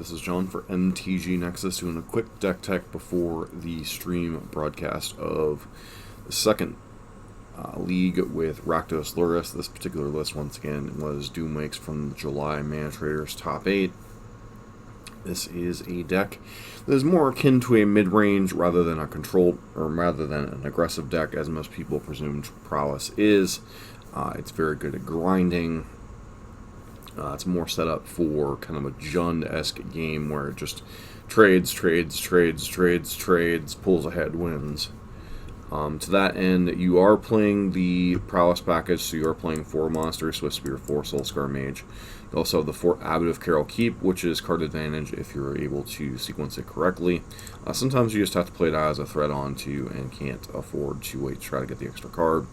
This is John for MTG Nexus doing a quick deck tech before the stream broadcast of the second league with Rakdos Lurrus. This particular list, once again, was Doomwakes from the July Mana Traders Top 8. This is a deck that is more akin to a mid-range rather than a controlled, or rather than an aggressive deck, as most people presume Prowess is. It's very good at grinding. It's more set up for kind of a Jund-esque game where it just trades, pulls ahead, wins. To that end, you are playing the Prowess package, so you are playing 4 monsters, Swift Spear, 4 Soulscar Mage. You also have the 4 Abbot of Carol Keep, which is card advantage if you're able to sequence it correctly. Sometimes you just have to play it as a threat onto and can't afford to wait to try to get the extra card.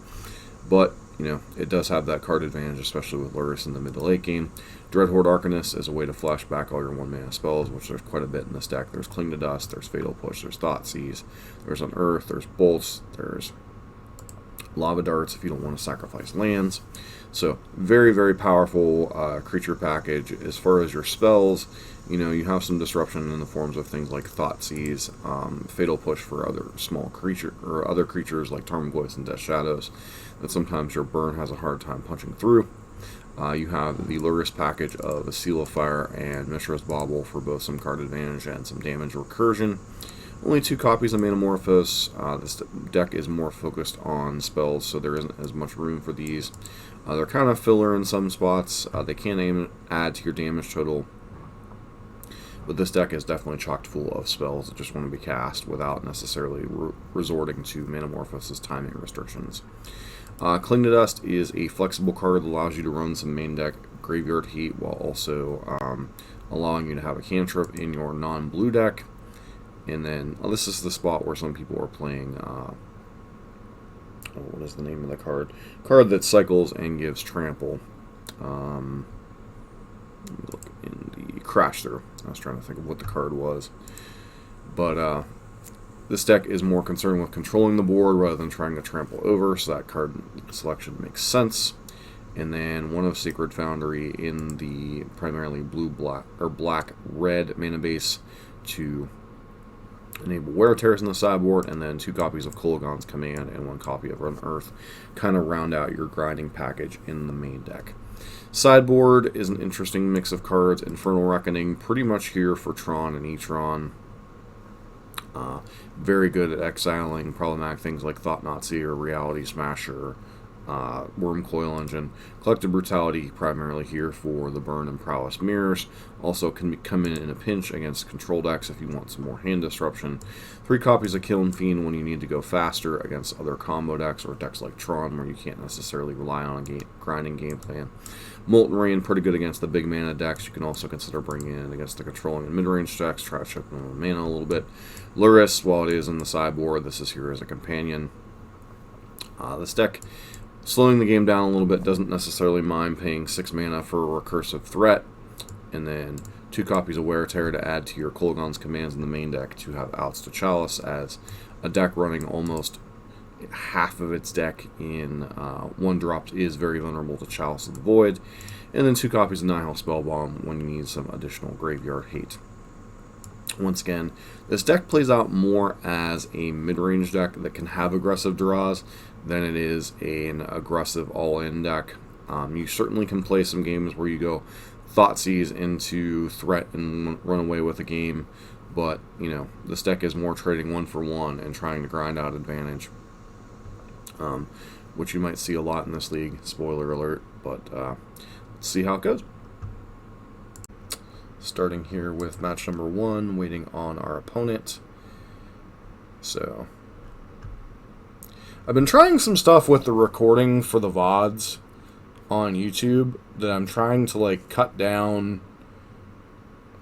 But, you know, it does have that card advantage, especially with Lurrus in the mid to late game. Dreadhorde Arcanist is a way to flash back all your 1-mana spells, which there's quite a bit in this deck. There's Cling to Dust, there's Fatal Push, there's Thoughtseize, there's Unearth, there's Bolts, there's Lava Darts if you don't want to sacrifice lands. So, very, very powerful creature package. As far as your spells, you know, you have some disruption in the forms of things like Thoughtseize, Fatal Push for other small creature or other creatures like Tarmogoyf and Death Shadows that sometimes your burn has a hard time punching through. You have the Lurrus package of a Seal of Fire and Mishra's Bauble for both some card advantage and some damage recursion. Only 2 copies of Manamorphose. This deck is more focused on spells, so there isn't as much room for these. They're kind of filler in some spots. They can add to your damage total, but this deck is definitely chock full of spells that just want to be cast without necessarily resorting to Manamorphose's timing restrictions. Cling to Dust is a flexible card that allows you to run some main deck graveyard heat while also allowing you to have a cantrip in your non-blue deck. And then, this is the spot where some people are playing, what is the name of the card? Card that cycles and gives trample. Let me look in the Crash Through. I was trying to think of what the card was. But, this deck is more concerned with controlling the board rather than trying to trample over, so that card selection makes sense. And then one of Sacred Foundry in the primarily blue-black or black-red mana base to enable Wear Tears in the sideboard, and then 2 copies of Kolaghan's Command and 1 copy of Unearth kind of round out your grinding package in the main deck. Sideboard is an interesting mix of cards. Infernal Reckoning, pretty much here for Tron and E-Tron. Very good at exiling problematic things like Thought Nazi or Reality Smasher, Worm Coil Engine. Collective Brutality, primarily here for the Burn and Prowess Mirrors. Also can come in a pinch against control decks if you want some more hand disruption. 3 copies of Kiln Fiend when you need to go faster against other combo decks or decks like Tron where you can't necessarily rely on a grinding game plan. Molten Rain, pretty good against the big mana decks. You can also consider bringing in against the controlling and mid-range decks, try to chip them with mana a little bit. Lurrus, while it is in the sideboard, this is here as a companion. This deck, slowing the game down a little bit, doesn't necessarily mind paying 6 mana for a recursive threat, and then 2 copies of Wear Tear to add to your Kolaghan's commands in the main deck to have outs to Chalice, as a deck running almost half of its deck in 1-drops is very vulnerable to Chalice of the Void, and then 2 copies of Nihil Spellbomb when you need some additional graveyard hate. Once again, this deck plays out more as a mid-range deck that can have aggressive draws than it is an aggressive all-in deck. You certainly can play some games where you go Thoughtseize into threat and run away with a game, but, you know, this deck is more trading 1 for 1 and trying to grind out advantage, which you might see a lot in this league, spoiler alert, but let's see how it goes. Starting here with match number 1, waiting on our opponent. So, I've been trying some stuff with the recording for the VODs on YouTube that I'm trying to, like, cut down.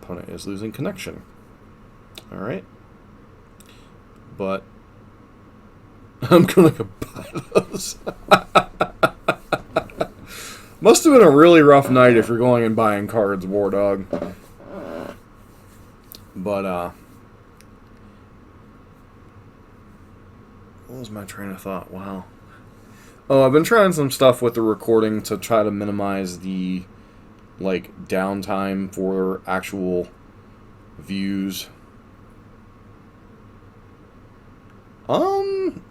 Opponent is losing connection. Alright. But I'm gonna go buy those. Must have been a really rough night if you're going and buying cards, War Dog. But, what was my train of thought? Wow. Oh, I've been trying some stuff with the recording to try to minimize the, like, downtime for actual views.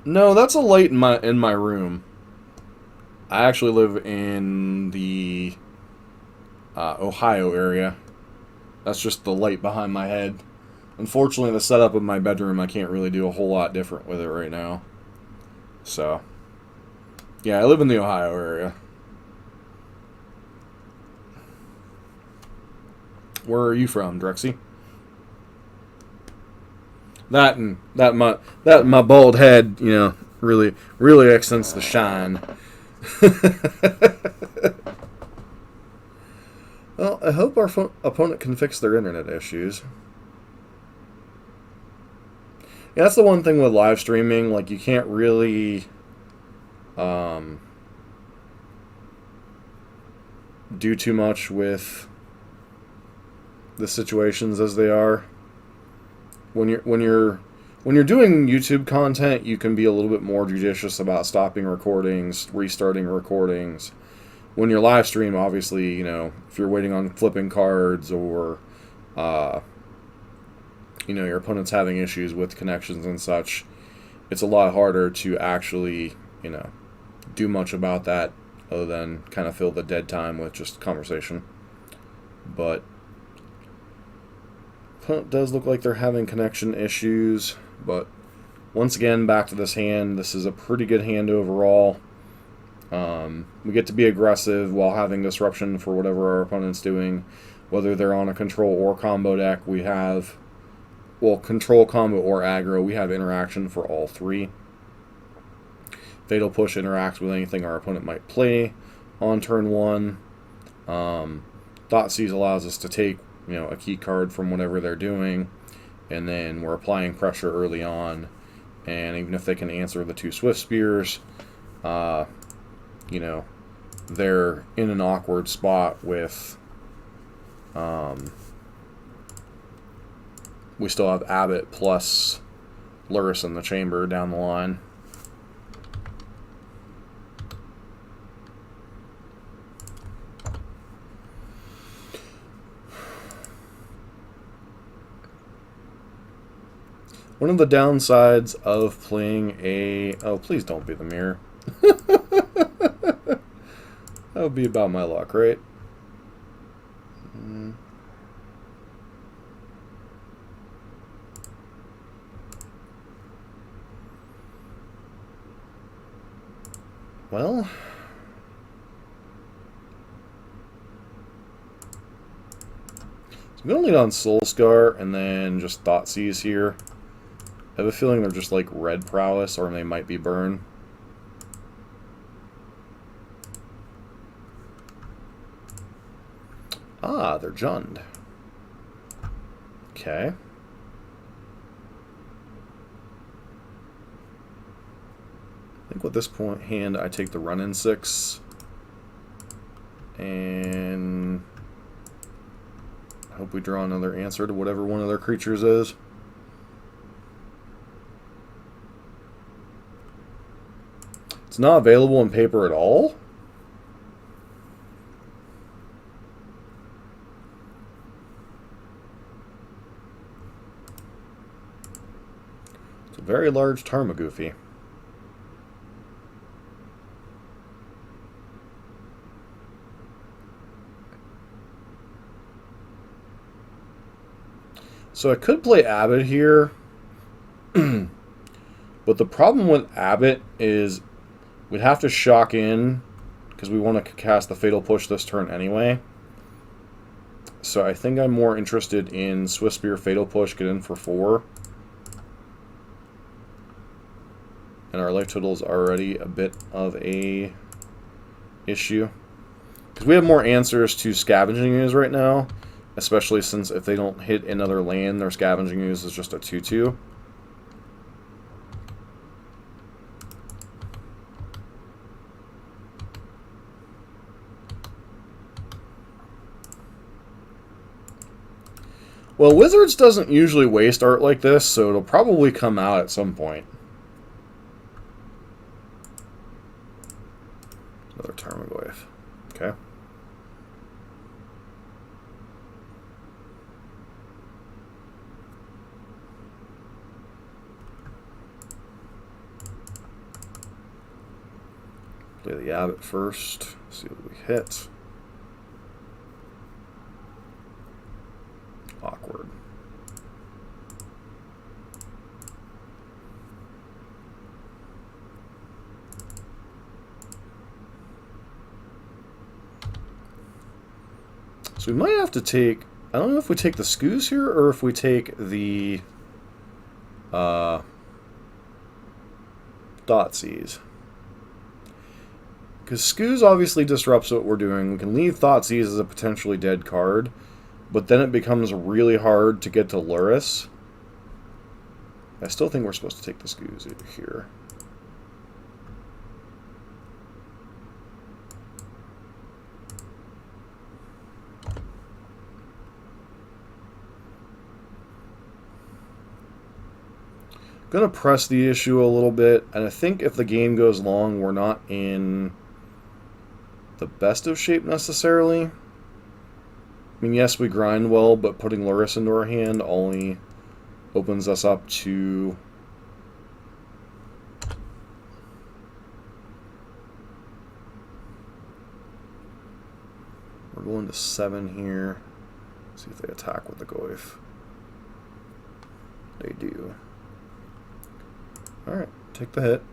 No, that's a light in my room. I actually live in the Ohio area. That's just the light behind my head. Unfortunately, the setup of my bedroom, I can't really do a whole lot different with it right now. So, yeah, I live in the Ohio area. Where are you from, Drexy? That my bald head, you know, really accents the shine. Well, I hope our opponent can fix their internet issues. Yeah, that's the one thing with live streaming. Like, you can't really do too much with the situations as they are. When you're doing YouTube content, you can be a little bit more judicious about stopping recordings, restarting recordings. When you're live stream, obviously, you know, if you're waiting on flipping cards or you know, your opponent's having issues with connections and such, it's a lot harder to actually, you know, do much about that other than kind of fill the dead time with just conversation. But opponent does look like they're having connection issues, but once again, back to this hand. This is a pretty good hand overall. We get to be aggressive while having disruption for whatever our opponent's doing, whether they're on a control or combo deck. We have, well, control, combo, or aggro. We have interaction for all three. Fatal Push interacts with anything our opponent might play on turn one. Thoughtseize allows us to take, you know, a key card from whatever they're doing, and then we're applying pressure early on. And even if they can answer the two Swift Spears, you know, they're in an awkward spot with. We still have Abbott plus Lurrus in the chamber down the line. One of the downsides of playing a... Oh, please don't be the mirror. That would be about my luck, right? Well... So I'm going to lead on Soul Scar and then just Thoughtseize here. I have a feeling they're just like red Prowess, or they might be burn. Ah, they're Jund. Okay. I think with this point hand, I take the run-in 6. And I hope we draw another answer to whatever one of their creatures is. It's not available in paper at all? It's a very large Tarmogoyf. So I could play Abbott here, but the problem with Abbott is we'd have to shock in because we want to cast the Fatal Push this turn anyway. So I think I'm more interested in Swift Spear, Fatal Push, get in for 4. And our life total is already a bit of a issue. Because we have more answers to Scavenging Ooze right now, especially since if they don't hit another land, their Scavenging Ooze is just a 2/2. Well, Wizards doesn't usually waste art like this, so it'll probably come out at some point. Another Tarmogoyf. Okay. Play the Abbot first. See what we hit. Awkward. So we might have to take... I don't know if we take the Scoos here or if we take the... Thoughtseize. Because Scoos obviously disrupts what we're doing. We can leave Thoughtseize as a potentially dead card, but then it becomes really hard to get to Lurrus. I still think we're supposed to take the Scoos here. Gonna press the issue a little bit, and I think if the game goes long, we're not in the best of shape necessarily. I mean, yes, we grind well, but putting Lurrus into our hand only opens us up to... We're going to 7 here. See if they attack with the Goyf. They do. Alright, take the hit.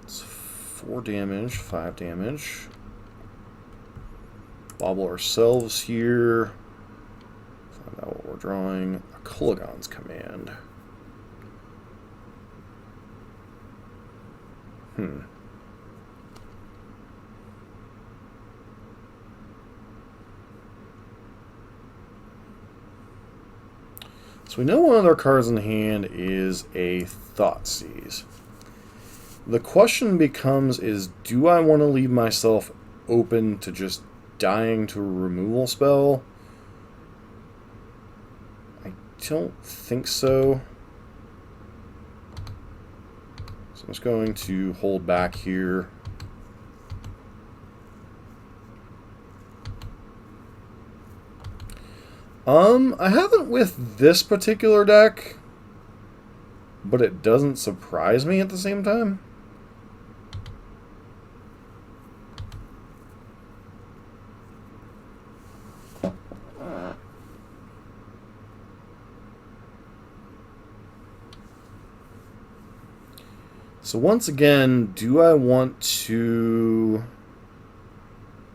It's 4 damage, 5 damage. Bobble ourselves here. Find out what we're drawing. A Kuligan's Command. So we know one of their cards in hand is a Thoughtseize. The question becomes is, do I want to leave myself open to just dying to a removal spell? I don't think so. So I'm just going to hold back here. I haven't with this particular deck, but it doesn't surprise me at the same time. So once again, do I want to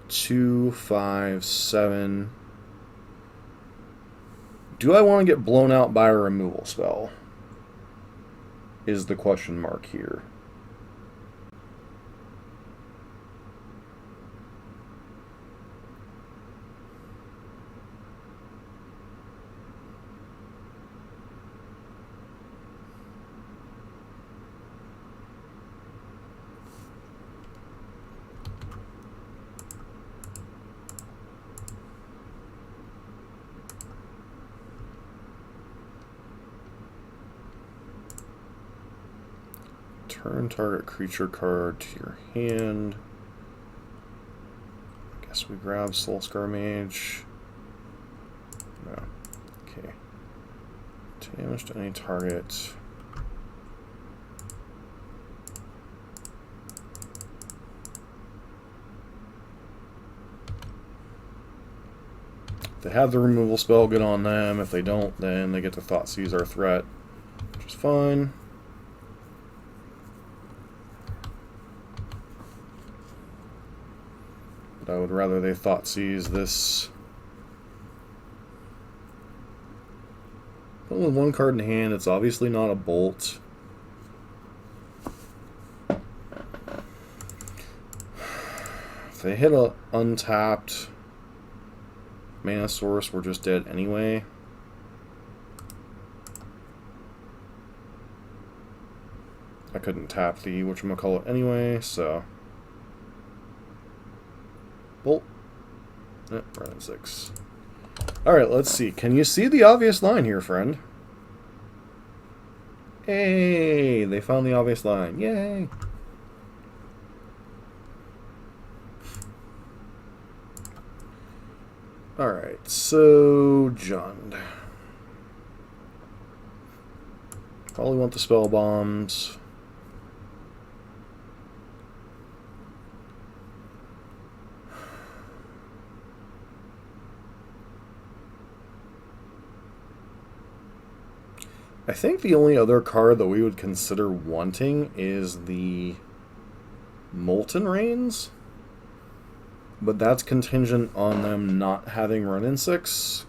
2, 5, 7... Do I want to get blown out by a removal spell? Is the question mark here. Turn target creature card to your hand. I guess we grab Soulscar Mage. No. Okay. Damage to any target. If they have the removal spell, good on them. If they don't, then they get to Thoughtseize our threat, which is fine. I would rather they Thoughtseize this. But with 1 card in hand, it's obviously not a bolt. If they hit a untapped mana source, we're just dead anyway. I couldn't tap the whatchamacallit anyway, so... Bolt. Running 6. Alright, let's see. Can you see the obvious line here, friend? Hey, they found the obvious line. Yay! Alright, so Jund. Probably want the spell bombs. I think the only other card that we would consider wanting is the Molten Rains. But that's contingent on them not having run-in 6.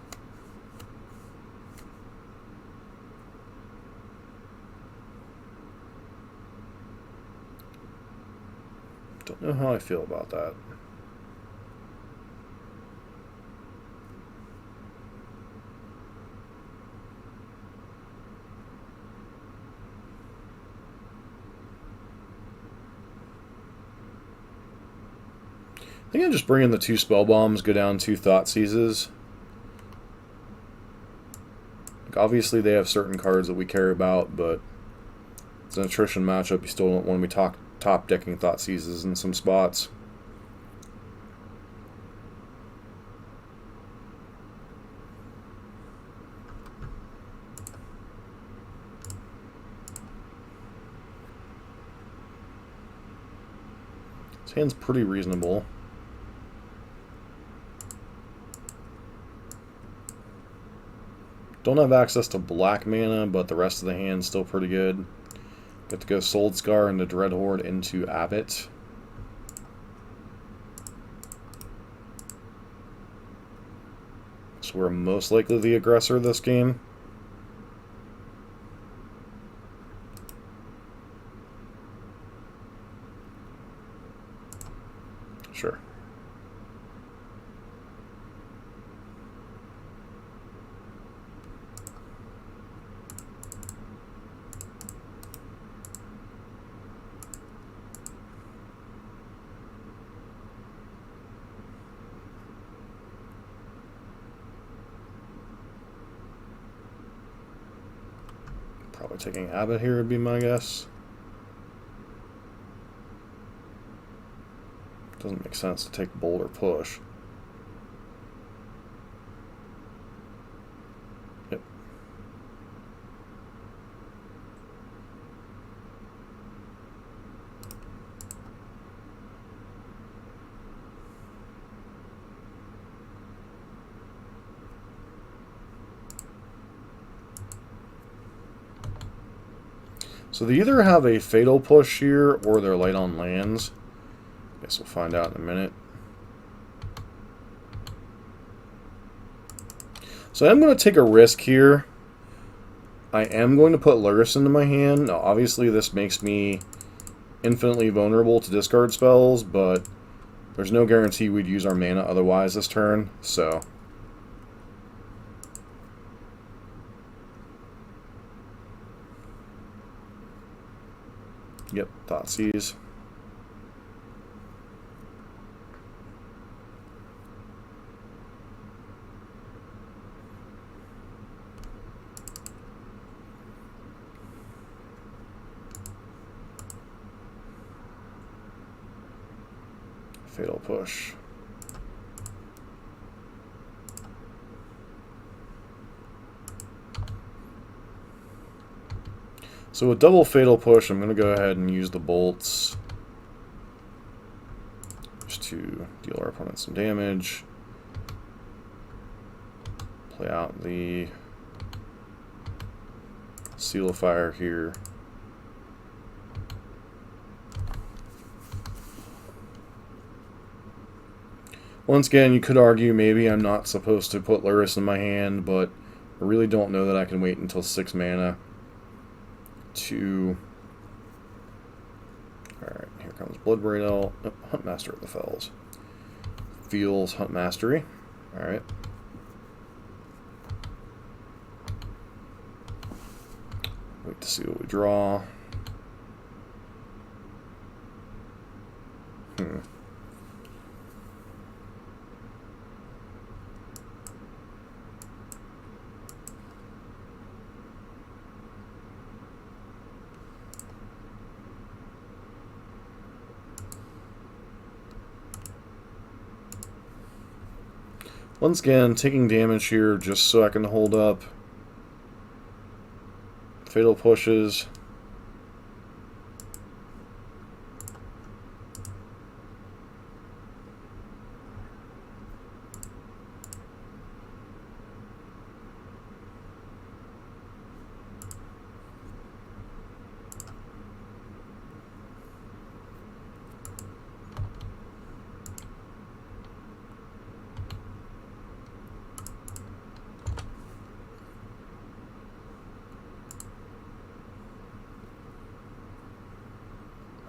Don't know how I feel about that. I think I just bring in the 2 spell bombs, go down 2 thought seizes. Like obviously they have certain cards that we care about, but it's an attrition matchup. You still don't want to be top decking thought seizes in some spots. This hand's pretty reasonable. Don't have access to black mana, but the rest of the hand's still pretty good. Get to go Soul Scar into Dreadhorde into Abbot. So we're most likely the aggressor this game. Sure. Probably taking Abbot here would be my guess. Doesn't make sense to take Bolt or Push. Yep. So they either have a Fatal Push here or they're light on lands. Guess we'll find out in a minute. So I'm going to take a risk here. I am going to put Lurrus into my hand. Now, obviously, this makes me infinitely vulnerable to discard spells, but there's no guarantee we'd use our mana otherwise this turn, so... Yep, Thoughtseize. Fatal Push. So with double Fatal Push, I'm going to go ahead and use the bolts just to deal our opponent some damage. Play out the Seal of Fire here. Once again, you could argue maybe I'm not supposed to put Lurrus in my hand, but I really don't know that I can wait until 6 mana to... Alright, here comes Bloodbraid Elf. Oh, Huntmaster of the Fells. Feels Hunt Mastery. Alright. Wait to see what we draw. Once again, taking damage here just so I can hold up. Fatal pushes.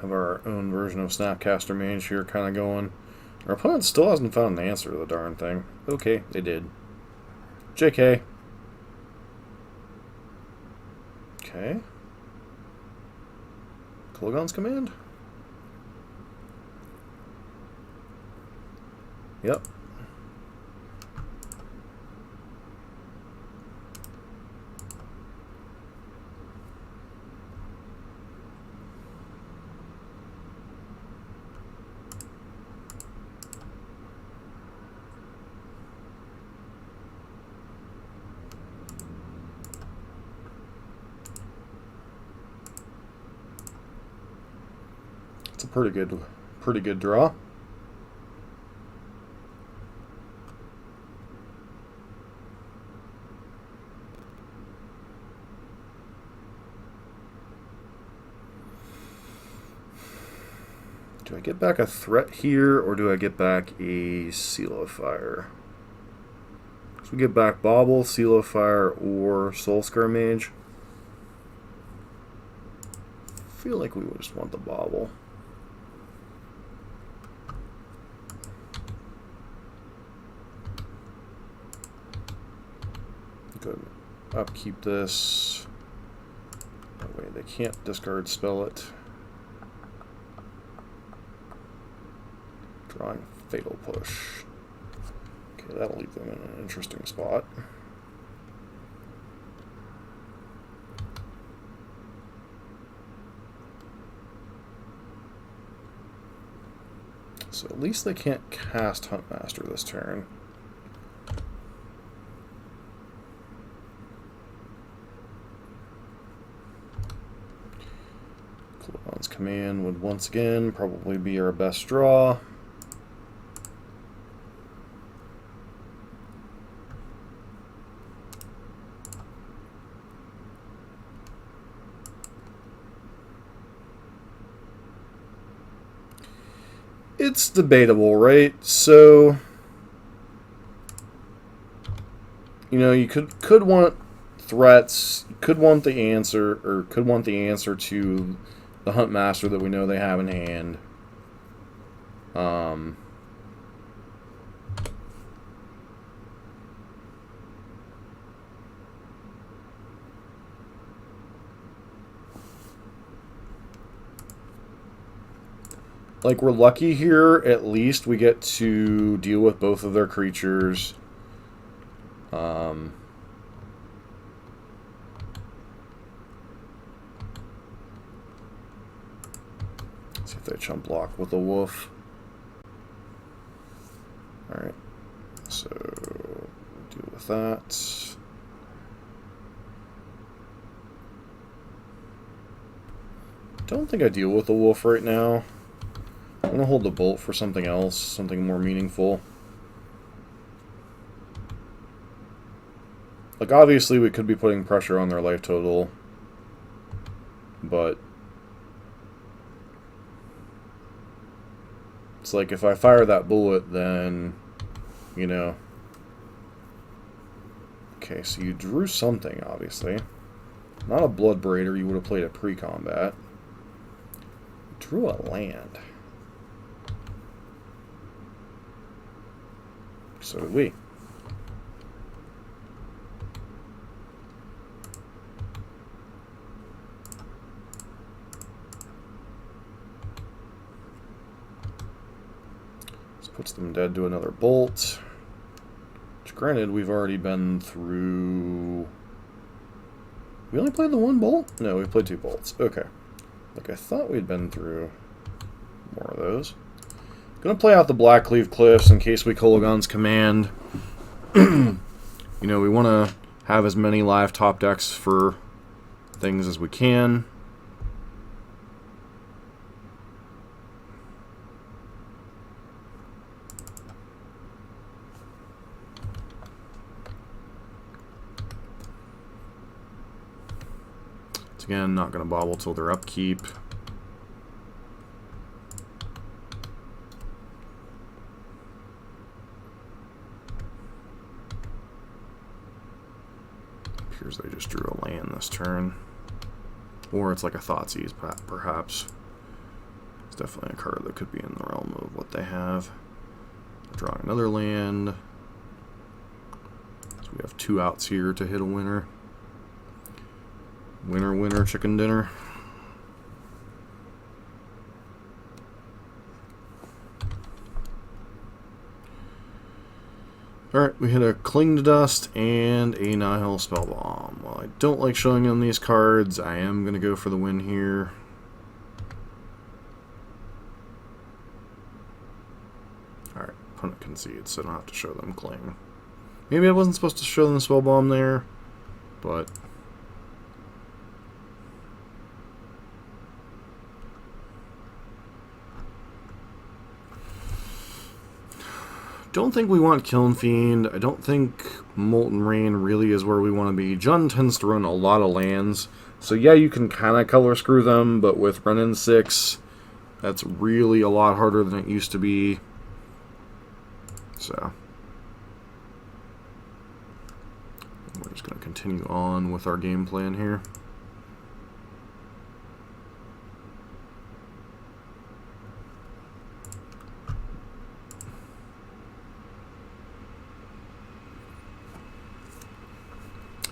Have our own version of Snapcaster Mage here kind of going. Our opponent still hasn't found an answer to the darn thing. Okay, they did. JK. Okay. Kolaghan's Command? Yep. It's a pretty good draw. Do I get back a threat here, or do I get back a Seal of Fire? So we get back Bauble, Seal of Fire, or Soulscar Mage. I feel like we would just want the Bauble. Good. Upkeep this. That way they can't discard spell it. Drawing Fatal Push. Okay, that'll leave them in an interesting spot. So at least they can't cast Huntmaster this turn. Kolaghan's Command would once again probably be our best draw. It's debatable, right? So, you know, you could want threats, you could want the answer, or could want the answer to the Huntmaster that we know they have in hand. Like, we're lucky here, at least we get to deal with both of their creatures. See if they chump block with a wolf. Alright, so deal with that. Don't think I deal with the wolf right now. I want to hold the bolt for something else, something more meaningful. Like, obviously we could be putting pressure on their life total, but it's like if I fire that bullet, then, you know. Okay, so you drew something, obviously. Not a Bloodbraider, you would have played it pre-combat. Drew a land. So did we. This puts them dead to another bolt. Which, granted, we've already been through... We only played the one bolt? No, we played two bolts. Okay. Like, I thought we'd been through more of those. Gonna play out the Blackleaf Cliffs in case we Kolaghan's Command. You know, we want to have as many live top decks for things as we can. Once again, not going to bobble till their upkeep. Appears they just drew a land this turn. Or it's like a Thoughtseize, perhaps. It's definitely a card that could be in the realm of what they have. Drawing another land. So we have 2 outs here to hit a winner. Winner, winner, chicken dinner. Alright, we hit a Cling to Dust and a Nihil Spellbomb. Well, I don't like showing them these cards. I am going to go for the win here. Alright, opponent concedes, so I don't have to show them Cling. Maybe I wasn't supposed to show them the Spellbomb there, but... Don't think we want Kiln Fiend. I don't think Molten Rain really is where we want to be. Jund tends to run a lot of lands. So yeah, you can kind of color screw them, but with running 6, that's really a lot harder than it used to be. So we're just going to continue on with our game plan here.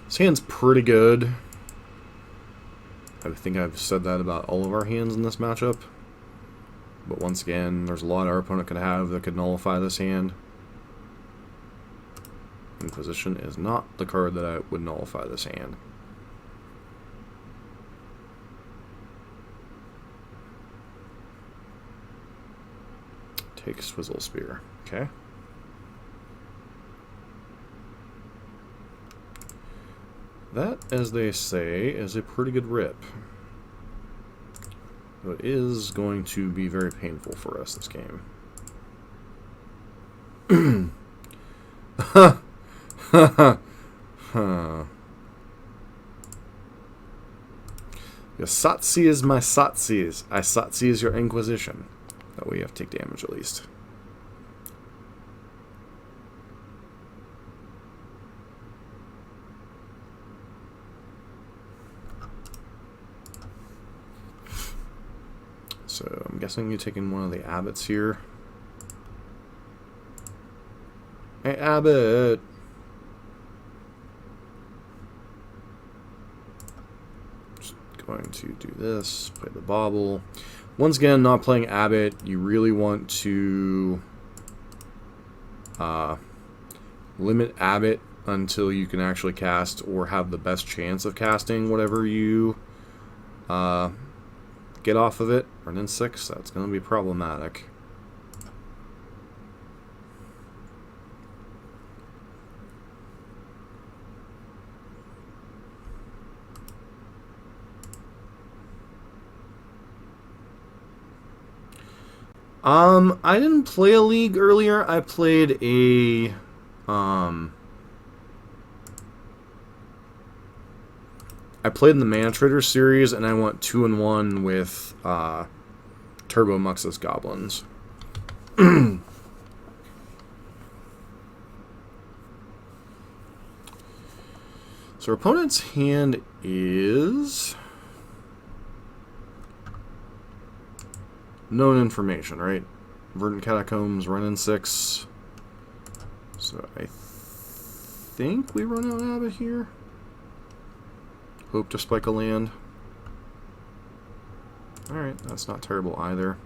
This hand's pretty good. I think I've said that about all of our hands in this matchup. But once again, there's a lot our opponent could have that could nullify this hand. Inquisition is not the card that I would nullify this hand. Take Swizzle Spear. Okay. That, as they say, is a pretty good rip. Though it is going to be very painful for us this game. Your Satsi is my Satsis. I Satsi is your Inquisition. That way you have to take damage at least. So I'm guessing you're taking one of the Abbots here. Hey, Abbot! Just going to do this, play the Bauble. Once again, not playing Abbot. You really want to limit Abbot until you can actually cast or have the best chance of casting whatever you get off of it. Running 6, that's going to be problematic. I didn't play a league earlier. I played a I played in the Mana Trader series, and I went 2-1 with Turbo Muxus Goblins. So our opponent's hand is known information, right? Verdant Catacombs, running 6. So I think we run out Abbot here. Hope to spike a land. Alright, that's not terrible either.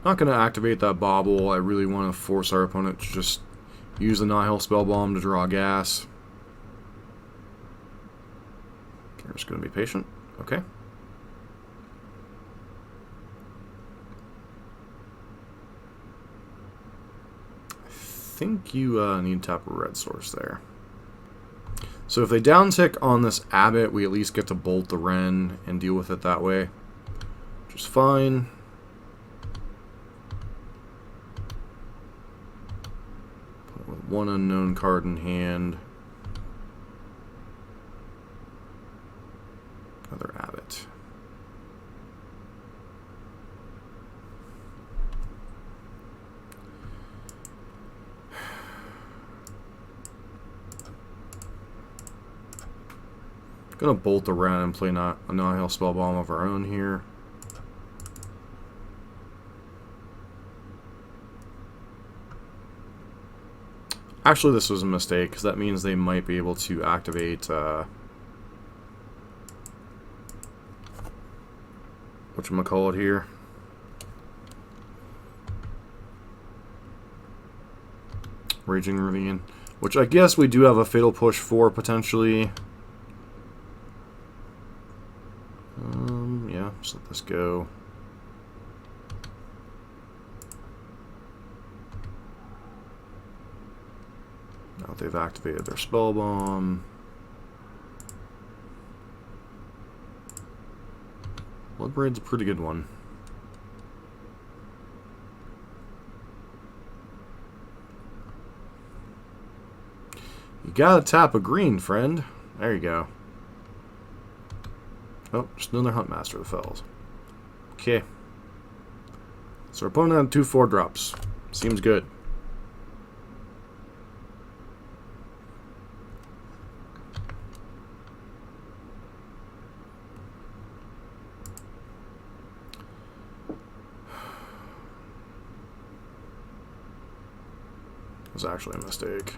Not going to activate that Bauble. I really want to force our opponent to just use the Nihil Spellbomb to draw gas. We're just going to be patient. Okay. think you need to tap a red source there. So if they down tick on this abbot, we at least get to bolt the Wren and deal with it that way, which is fine. Put with one unknown card in hand. Another abbot. Gonna bolt the Wren and play a Nihil Spellbomb of our own here. Actually, this was a mistake, because that means they might be able to activate whatchamacallit here. Raging Ravine. Which I guess we do have a Fatal Push for, potentially. Yeah, just let this go. Now that they've activated their Spell Bomb. Bloodbraid's a pretty good one. You gotta tap a green, friend. There you go. Oh, just another Huntmaster of the Fells. Okay. So our opponent had 2 4-drops. Seems good. It was actually a mistake.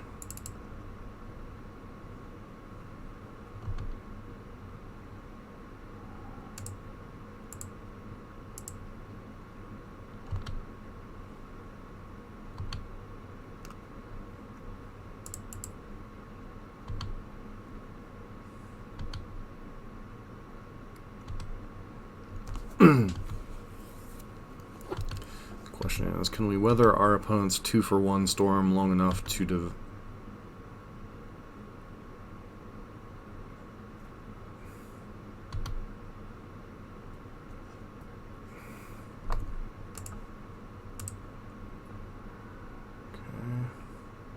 Question is, can we weather our opponent's 2-for-1 storm long enough to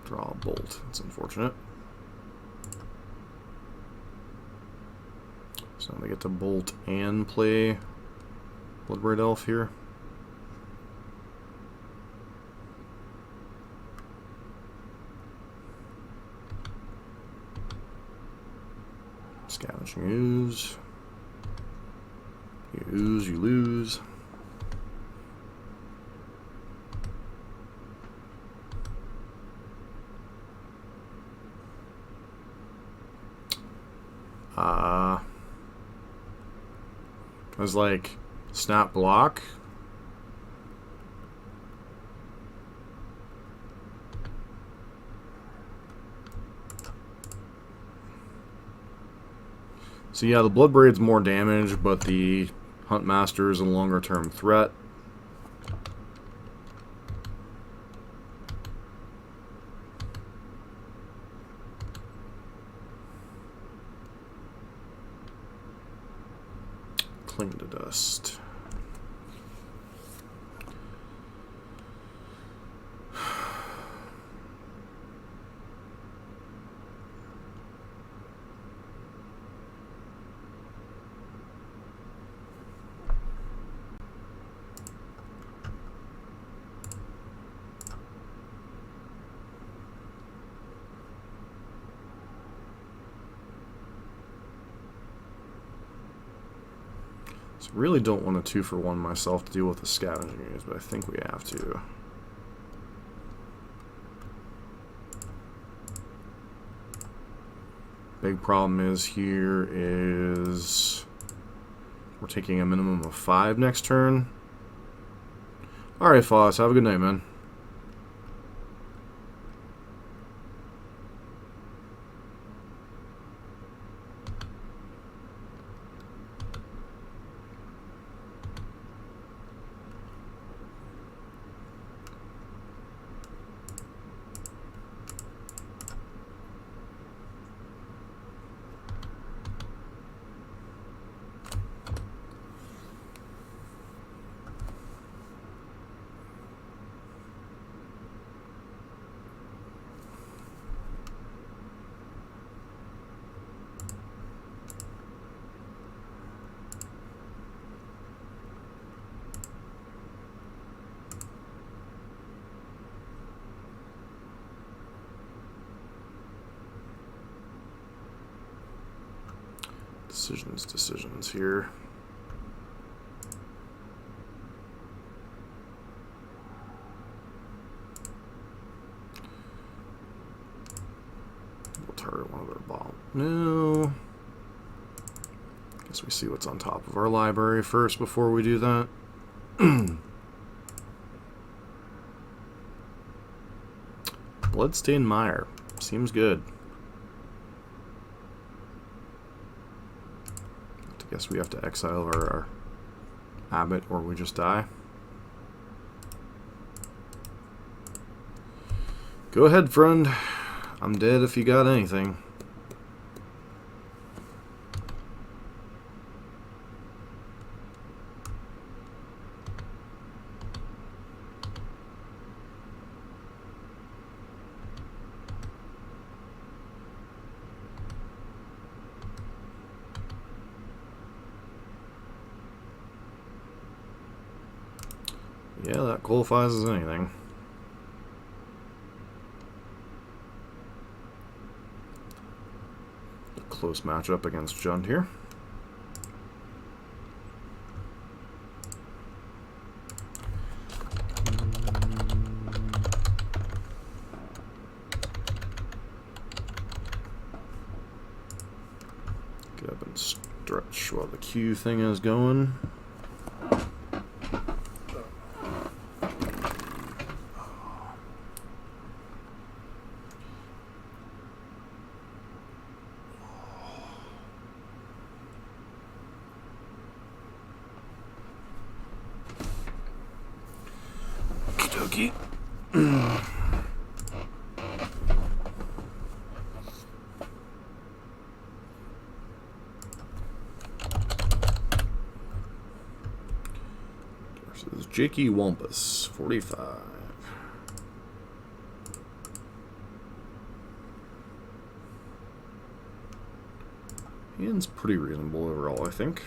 draw a bolt? That's unfortunate. So they get to bolt and play Bloodbraid Elf here. Scavenging Ooze. You ooze, you lose. I was like, snap block. So yeah, the Bloodbraid's more damage, but the Huntmaster is a longer term threat. Cling to Dust. So really don't want a 2-for-1 myself to deal with the Scavenging Ooze, but I think we have to. Big problem is here is we're taking a minimum of 5 next turn. Alright, Foss, have a good night, man. Decisions here. We'll target one of their ball. No. Guess we see what's on top of our library first before we do that. Bloodstained Mire. Seems good. I guess we have to exile our abbot or we just die. Go ahead, friend. I'm dead if you got anything. Yeah, that qualifies as anything. A close matchup against Jund here. Get up and stretch while the Q thing is going. Okey-dokey. Versus Jakey Wampus, 45. Hand's pretty reasonable overall, I think.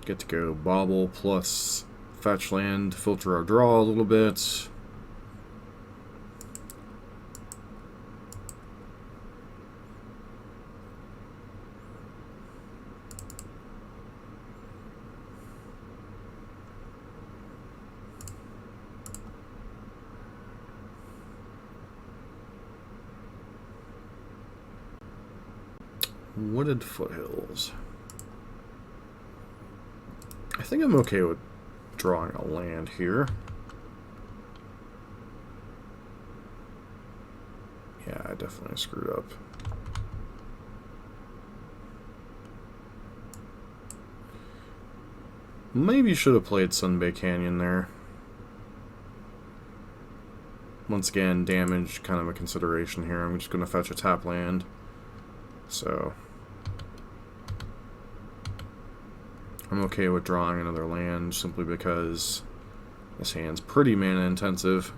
Get to go Bobble plus fetch land, filter our draw a little bit. Wooded Foothills. I think I'm okay with drawing a land here. Yeah, I definitely screwed up. Maybe should have played Sunbay Canyon there. Once again, damage kind of a consideration here. I'm just going to fetch a tap land. So I'm okay with drawing another land simply because this hand's pretty mana intensive.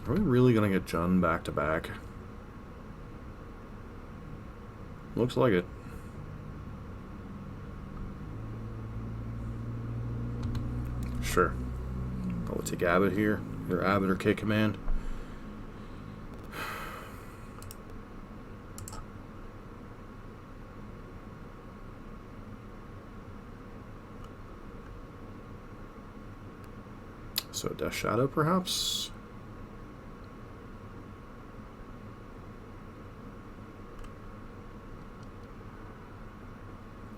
Are we really going to get Jund back to back? Looks like it. Sure. Probably take Abbott here. Either Abbott or K Command. So Death Shadow, perhaps?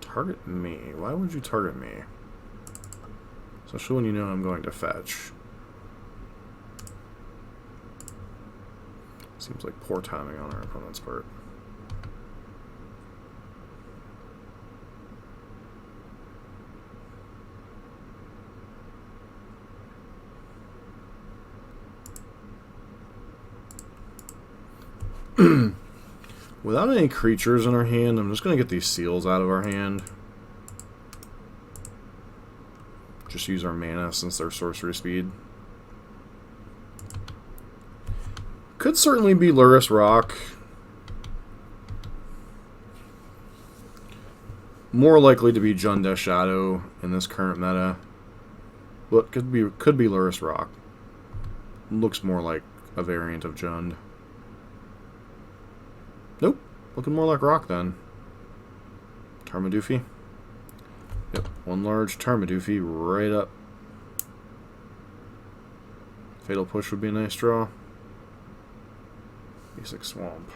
Target me. Why would you target me? Especially when you know I'm going to fetch. Seems like poor timing on our opponent's part. Without any creatures in our hand, I'm just going to get these seals out of our hand. Just use our mana since they're sorcery speed. Could certainly be Lurrus Rock. more likely to be Jund Shadow in this current meta. But could be Lurrus Rock. Looks more like a variant of Jund. Nope. Looking more like Rock then. Tarmodoofy. Yep, one large Tarmodoofy right up. Fatal Push would be a nice draw. Basic Swamp.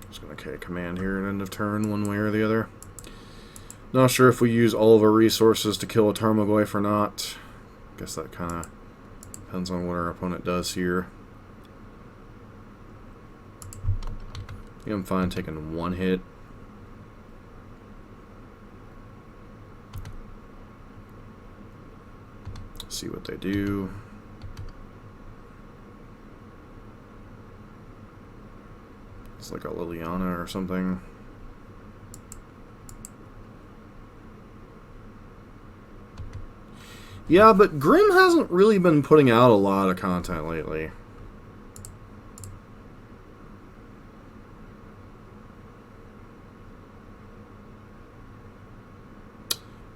Just gonna K command here at end of turn, one way or the other. Not sure if we use all of our resources to kill a Tarmogoyf or not. Guess that kind of depends on what our opponent does here. I think I'm fine taking one hit. See what they do. It's like a Liliana or something. Yeah, but Grim hasn't really been putting out a lot of content lately.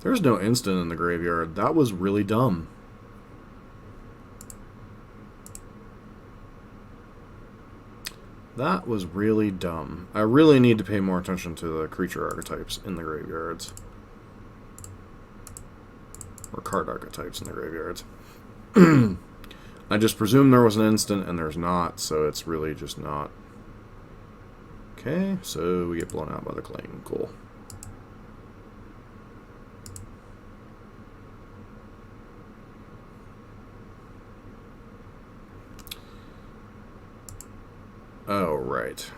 There's no instant in the graveyard. That was really dumb. That was really dumb. I really need to pay more attention to the creature archetypes in the graveyards. Or card archetypes in the graveyards. I just presume there was an instant and there's not, so it's really just not. Okay, so we get blown out by the Cling. Cool. Oh, right.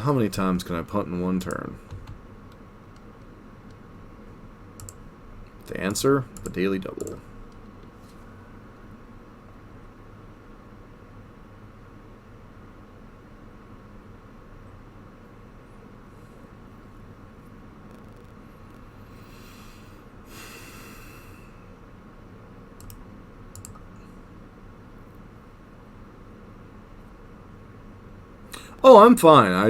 How many times can I punt in one turn? The answer, the daily double. Oh, I'm fine. I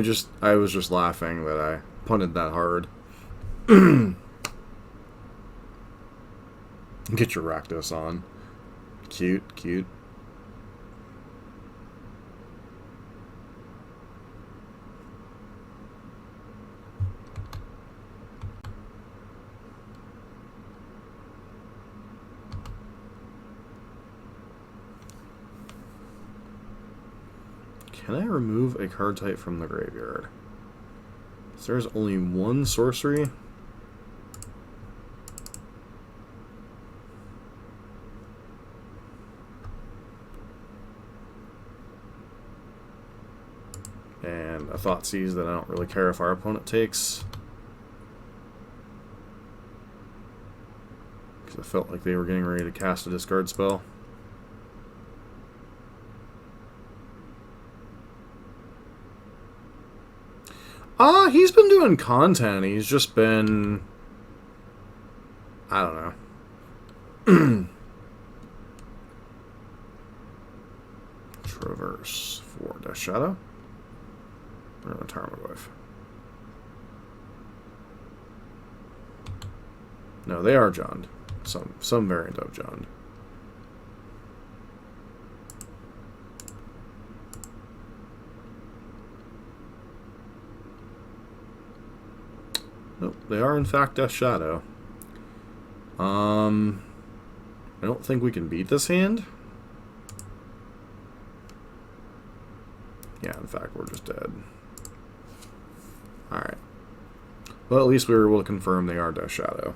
was just laughing that I punted that hard. Get your Rakdos on. Cute, cute. Can I remove a card type from the graveyard? So there's only one sorcery. And a Thoughtseize that I don't really care if our opponent takes. Because I felt like they were getting ready to cast a discard spell. He's been doing content. He's just been... I don't know. Traverse for Death Shadow. Or a Tarmogoyf. No, they are Jund. Some variant of Jund. Nope, they are in fact Death Shadow. I don't think we can beat this hand. Yeah, in fact, we're just dead. Alright. Well, at least we were able to confirm they are Death Shadow.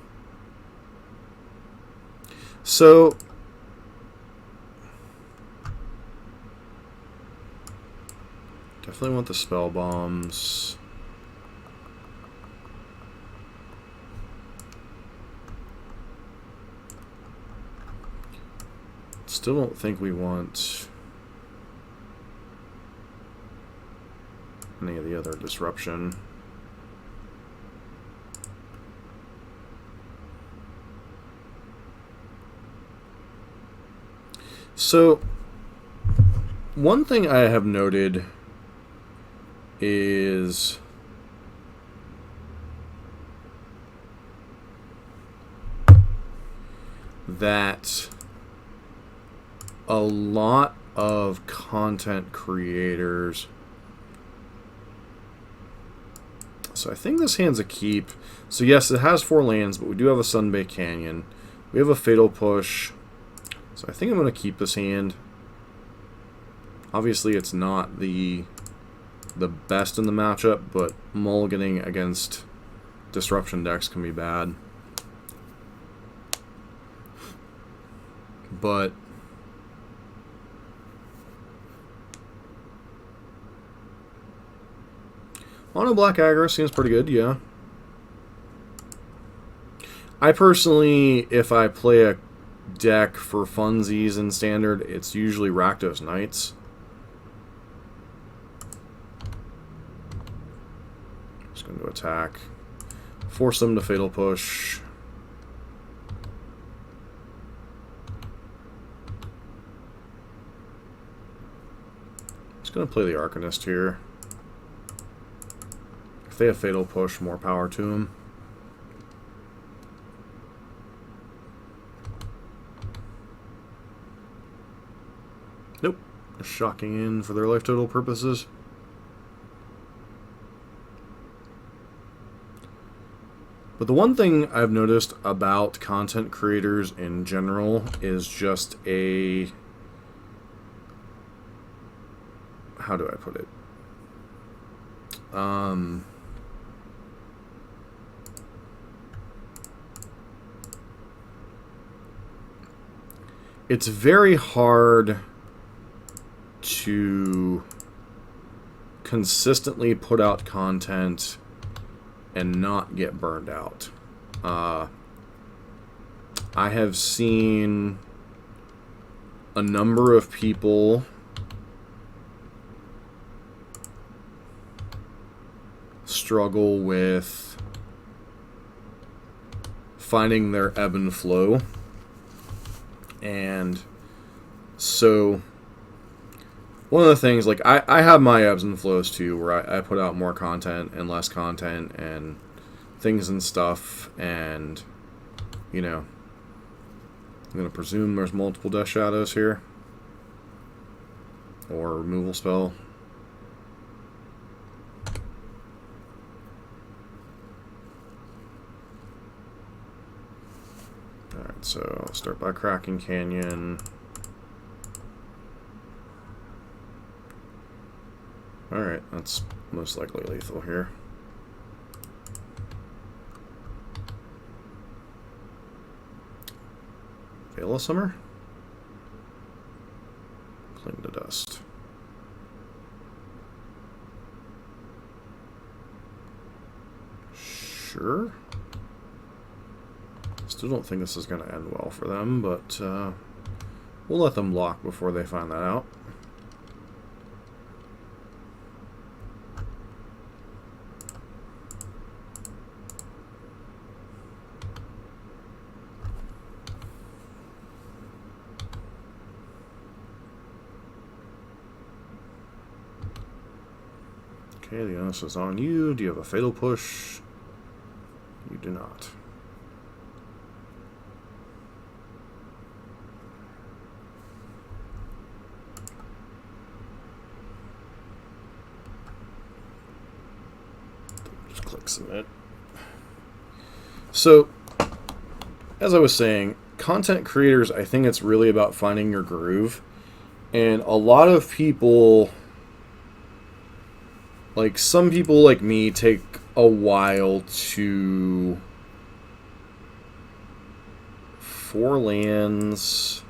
So... definitely want the spell bombs. Still don't think we want any of the other disruption. So, one thing I have noted is that a lot of content creators... So I think this hand's a keep. So yes, it has 4 lands, but we do have a Sunbaked Canyon. We have a Fatal Push. So I think I'm going to keep this hand. Obviously, it's not the best in the matchup, but mulliganing against disruption decks can be bad. But mono black aggro seems pretty good, yeah. I personally, if I play a deck for funsies in Standard, it's usually Rakdos Knights. Just going to attack. Force them to Fatal Push. Just going to play the Arcanist here. If they have Fatal Push, more power to them. Nope. Shocking in for their life total purposes. But the one thing I've noticed about content creators in general is just a... How do I put it? It's very hard to consistently put out content and not get burned out. I have seen a number of people struggle with finding their ebb and flow. And so one of the things, like, I have my ebbs and flows too, where I put out more content and less content and things and stuff, and, you know, I'm going to presume there's multiple Death Shadows here. Or removal spell. Alright, so I'll start by cracking Canyon. Alright, that's most likely lethal here. Veil of Summer? Cling to Dust. Sure. Still don't think this is going to end well for them, but we'll let them block before they find that out. Okay, the onus is on you. Do you have a Fatal Push? You do not. Just click Submit. So, as I was saying, content creators, I think it's really about finding your groove. And a lot of people... Like, some people like me take a while to... 4 lands...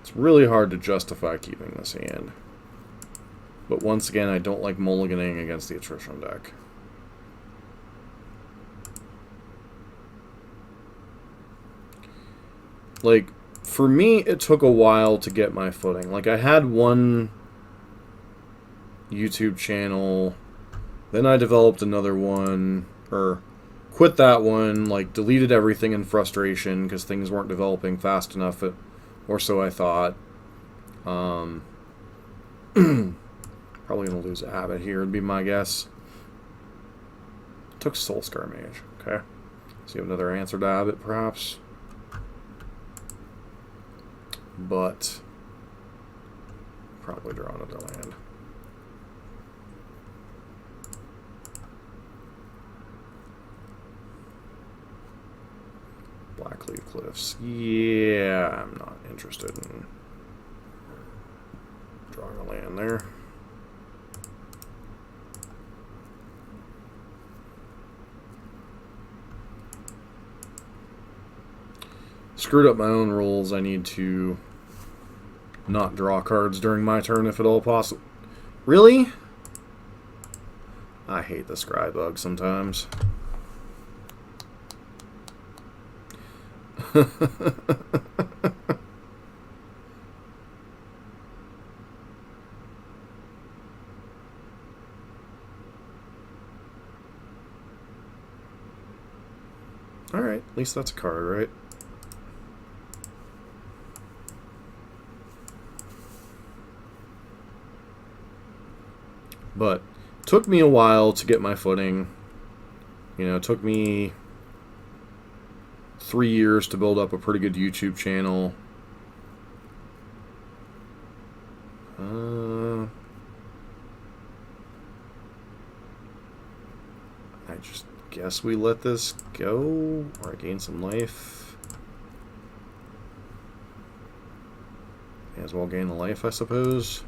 It's really hard to justify keeping this hand. But once again, I don't like mulliganing against the attrition deck. Like, for me, it took a while to get my footing. Like, I had one YouTube channel. Then I developed another one, or quit that one, like deleted everything in frustration because things weren't developing fast enough, or so I thought. Probably going to lose Abbott here, would be my guess. Took Soulscar Mage. Okay. So you have another answer to Abbott, perhaps. But probably draw another land. Blackleaf Cliffs. Yeah, I'm not interested in drawing a land there. Screwed up my own rules. I need to not draw cards during my turn if at all possible. Really? I hate the scry bug sometimes. Alright, at least that's a card, right? But it took me a while to get my footing. You know, it took me 3 years to build up a pretty good YouTube channel. I just guess we let this go, or I gain some life. May as well gain the life, I suppose.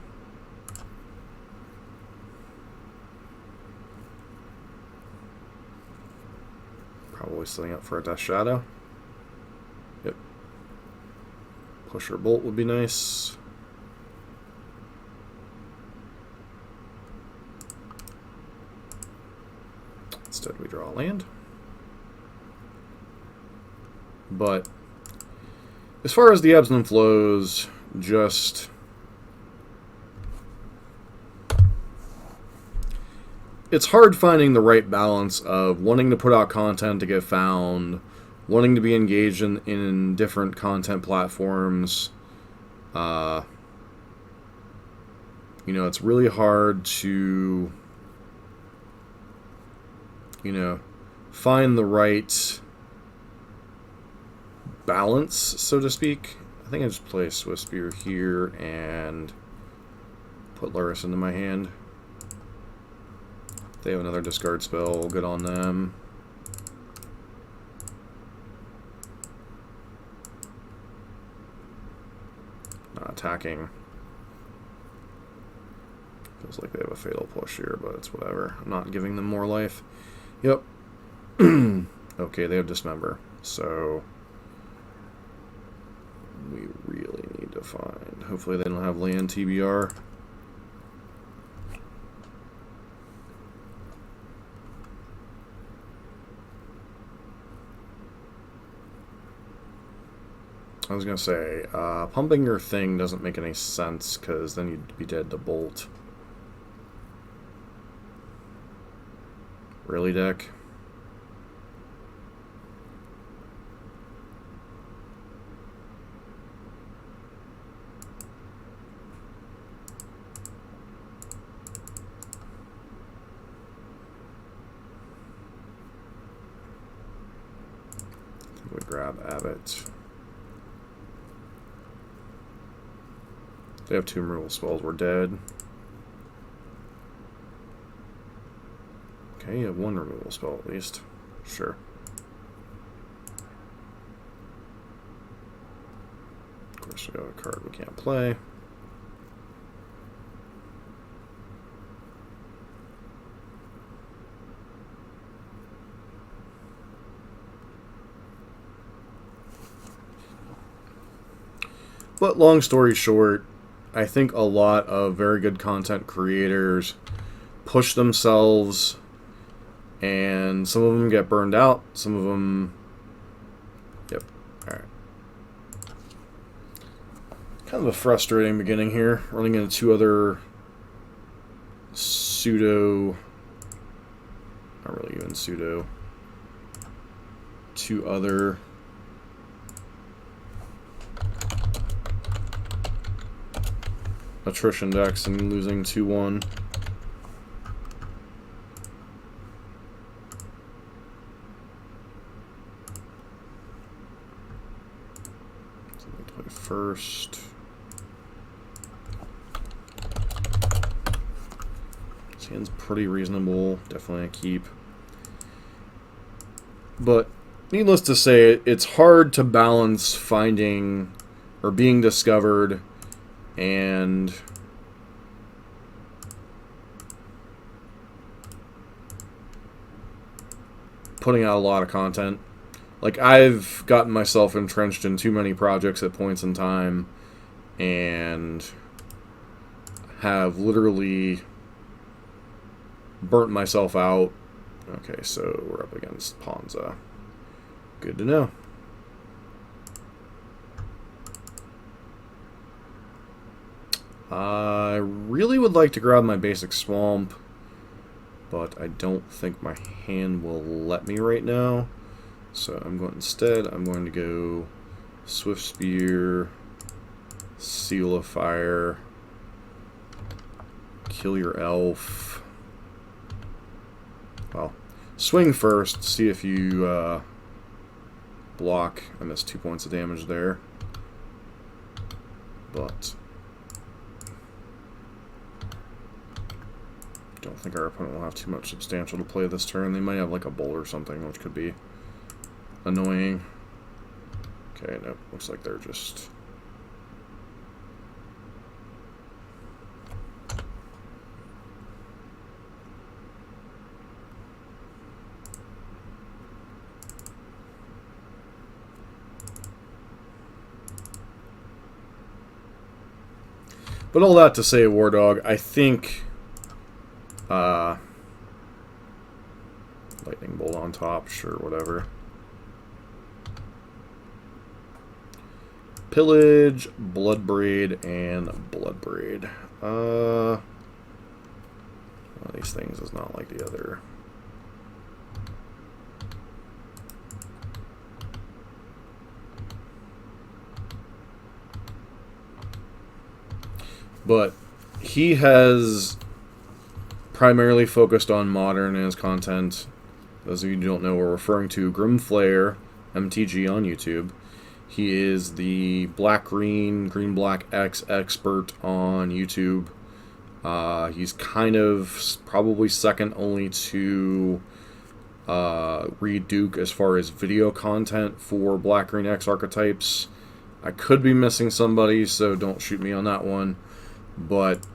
Probably setting up for a Death Shadow. Yep. Pusher Bolt would be nice. Instead we draw a land. But as far as the ebbs and flows, just it's hard finding the right balance of wanting to put out content to get found, wanting to be engaged in different content platforms. You know, it's really hard to, you know, find the right balance, so to speak. I think I just play Swift Spear here and put Lurrus into my hand. They have another discard spell, good on them. Not attacking. Feels like they have a fatal push here, but it's whatever. I'm not giving them more life. Yep. Okay, they have Dismember. So we really need to find. Hopefully they don't have land TBR. I was going to say, pumping your thing doesn't make any sense, because then you'd be dead to Bolt. Really, deck? I think we grab Abbott. They have 2 removal spells. We're dead. Okay, you have 1 removal spell at least. Sure. Of course, we have a card we can't play. But long story short, I think a lot of very good content creators push themselves, and some of them get burned out, some of them... Yep, alright. Kind of a frustrating beginning here, running into pseudo, not really even pseudo, 2 other attrition decks and losing 2-1. So we play first. This hand's pretty reasonable, definitely a keep. But needless to say, it's hard to balance finding or being discovered and putting out a lot of content. Like, I've gotten myself entrenched in too many projects at points in time and have literally burnt myself out. Okay, so we're up against Ponza. Good to know. I really would like to grab my basic swamp, but I don't think my hand will let me right now. So I'm going to go Swift Spear, Seal of Fire, kill your elf. Well, swing first, see if you block. I missed 2 points of damage there. But don't think our opponent will have too much substantial to play this turn. They might have like a bull or something, which could be annoying. Okay, nope. Looks like they're just... But all that to say, War Dog, I think Lightning Bolt on top, sure, whatever. Pillage, Bloodbraid, and Bloodbraid. One of these things is not like the other. But he has primarily focused on modern in his content. Those of you who don't know, we're referring to Grimflayer MTG on YouTube. He is the black-green, green-black X expert on YouTube. He's kind of probably second only to Reed Duke as far as video content for black-green X archetypes. I could be missing somebody, so don't shoot me on that one. But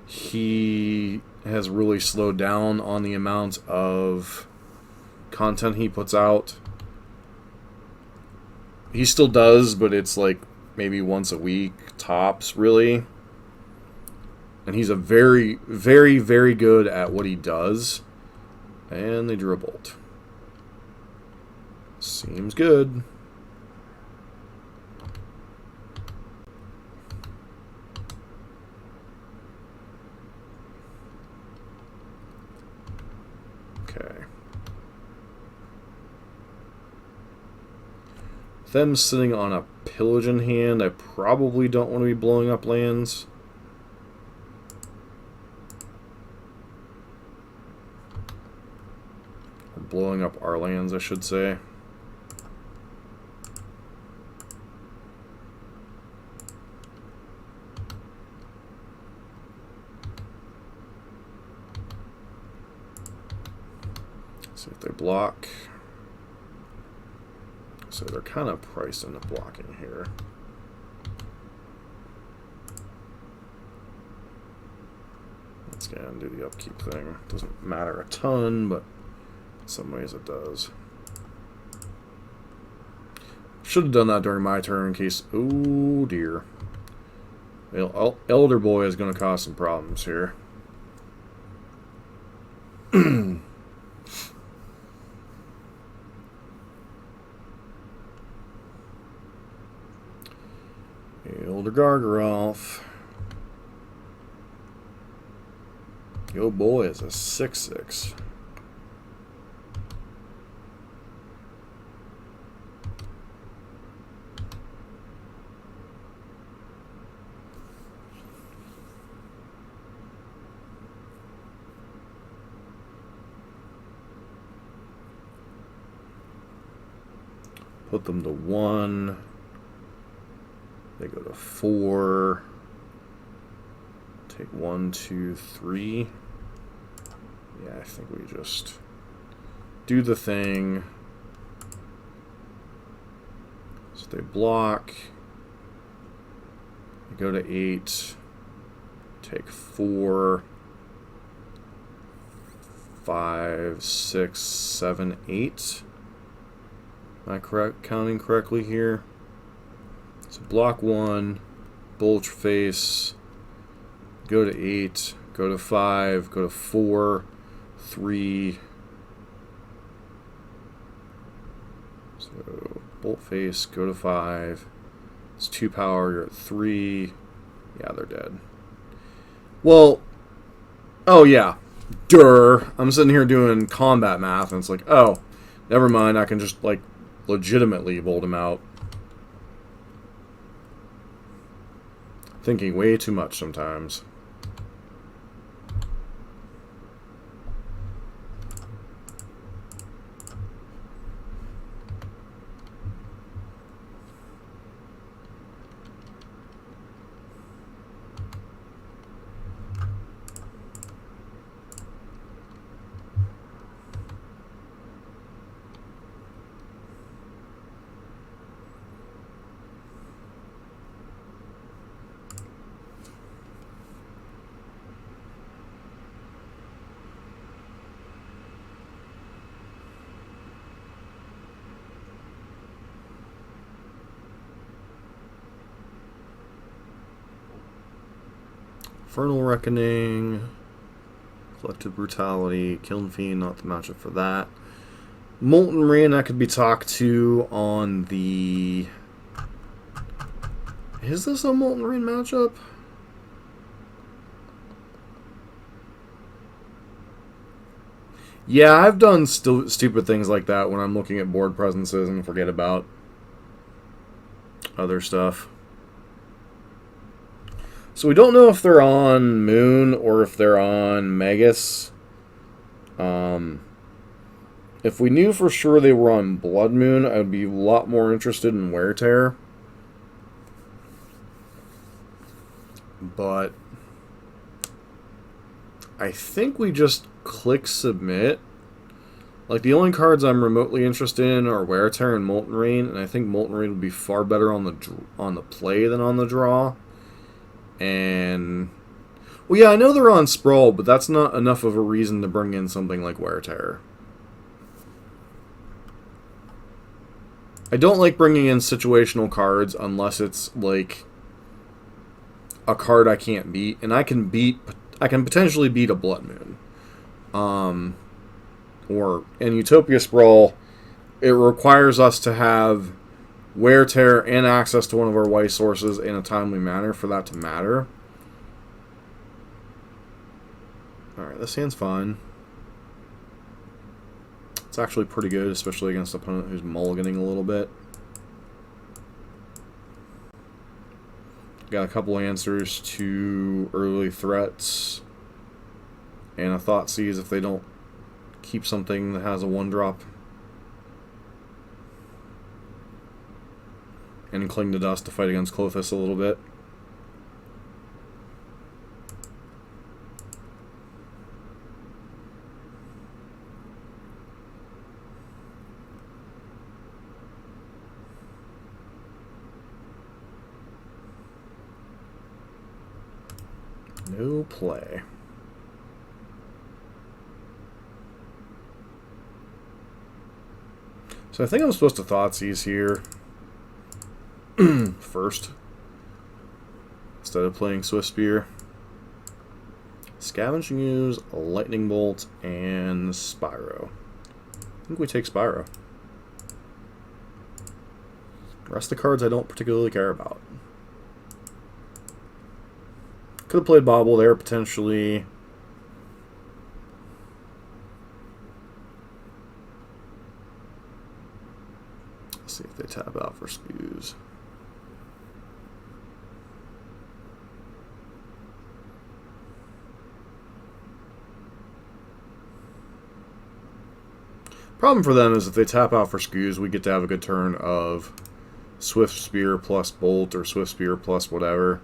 he has really slowed down on the amount of content he puts out. He still does, but it's like maybe once a week tops, really. And he's a very, very, very good at what he does. And they drew a bolt. Seems good. Okay. Them sitting on a pillage in hand, I probably don't want to be blowing up lands. Or blowing up our lands, I should say. See if they block. So they're kind of priced into blocking here. Let's go and do the upkeep thing. Doesn't matter a ton, but in some ways it does. Should have done that during my turn in case... Oh dear. Elder Boy is going to cause some problems here. Elder Gargaroth. Yo boy is a 6/6. Put them to 1. They go to 4. Take 1, 2, 3. Yeah, I think we just do the thing. So they block. They go to 8. Take 4. 5, 6, 7, 8. Am I counting correctly here? So block 1, bulge face, go to 8, go to 5, go to 4, 3. So bolt face, go to 5. It's 2 power, you're at 3. Yeah, they're dead. Well, oh yeah. Durr. I'm sitting here doing combat math, and it's like, oh, never mind, I can just, like, legitimately bolt him out. Thinking way too much sometimes. Infernal Reckoning, Collective Brutality, Kiln Fiend, not the matchup for that. Molten Rain, that could be talked to on the... Is this a Molten Rain matchup? Yeah, I've done stupid things like that when I'm looking at board presences and forget about other stuff. So we don't know if they're on Moon or if they're on Magus. If we knew for sure they were on Blood Moon, I would be a lot more interested in Wear Tear. But I think we just click Submit. Like, the only cards I'm remotely interested in are Wear Tear and Molten Rain, and I think Molten Rain would be far better on the play than on the draw. And, well, yeah, I know they're on Sprawl, but that's not enough of a reason to bring in something like Wear Tear. I don't like bringing in situational cards unless it's, like, a card I can't beat. And I can potentially beat a Blood Moon. Or, in Utopia Sprawl, it requires us to have Wear Tear and access to one of our white sources in a timely manner for that to matter. Alright, this hand's fine. It's actually pretty good, especially against an opponent who's mulliganing a little bit. Got a couple answers to early threats. And a Thoughtseize if they don't keep something that has a 1-drop. And Cling to Dust to fight against Klothys a little bit. No play. So I think I'm supposed to Thoughtseize here. First, instead of playing Swift Spear. Scavenging Ooze, Lightning Bolt, and Spyro. I think we take Spyro. The rest of the cards I don't particularly care about. Could have played Bobble there, potentially. Problem for them is if they tap out for skews, we get to have a good turn of Swift Spear plus Bolt or Swift Spear plus whatever.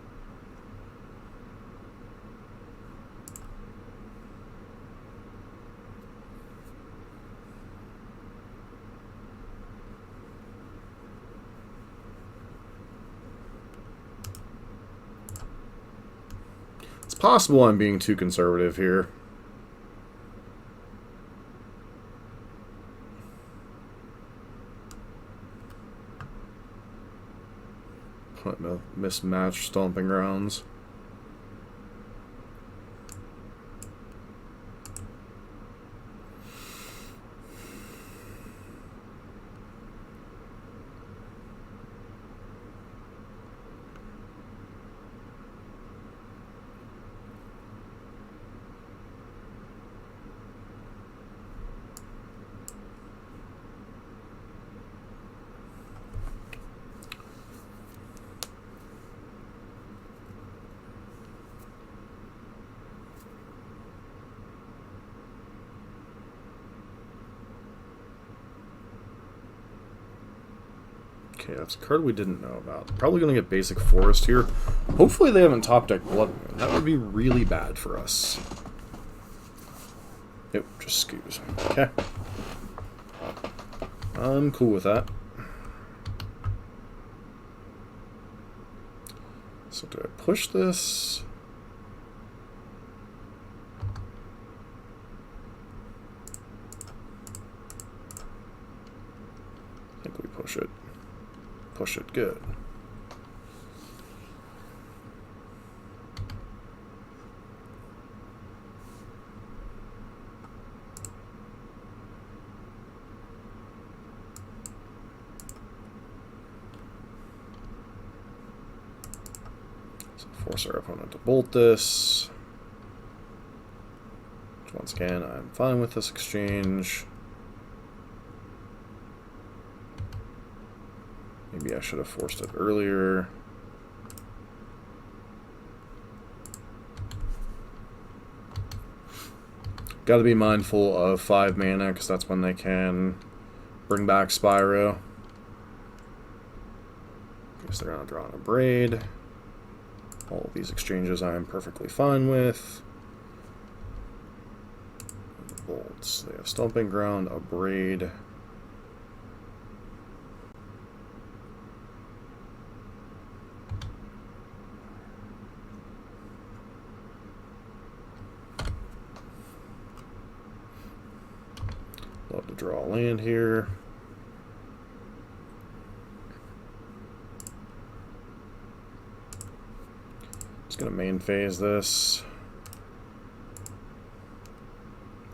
It's possible I'm being too conservative here. Mismatched Stomping Grounds. Okay, that's a card we didn't know about. Probably going to get basic Forest here. Hopefully they haven't top deck Blood Moon. That would be really bad for us. Yep, just skews. Okay. I'm cool with that. So do I push this? I think we push it. Push it good. So force our opponent to bolt this. Which once again, I'm fine with this exchange. Maybe I should have forced it earlier. Got to be mindful of 5 mana, because that's when they can bring back Spyro. Guess they're going to draw on a Braid. All of these exchanges I am perfectly fine with. Bolts. They have Stomping Ground, a Braid. Love to draw a land here. Just gonna main phase this.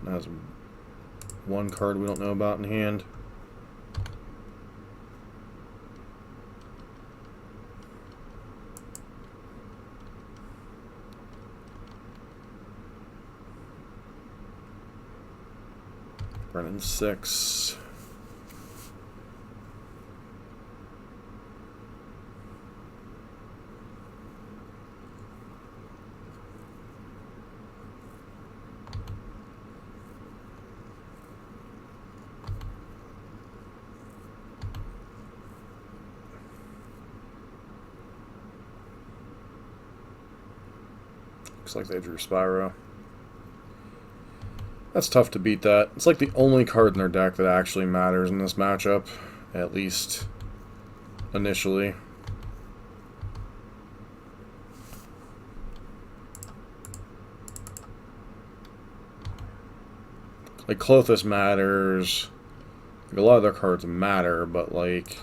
That has one card we don't know about in hand. Running 6. Looks like they drew Spyro. That's tough to beat that. It's like the only card in their deck that actually matters in this matchup, at least initially. Like, Klothys matters. Like, a lot of their cards matter, but, like...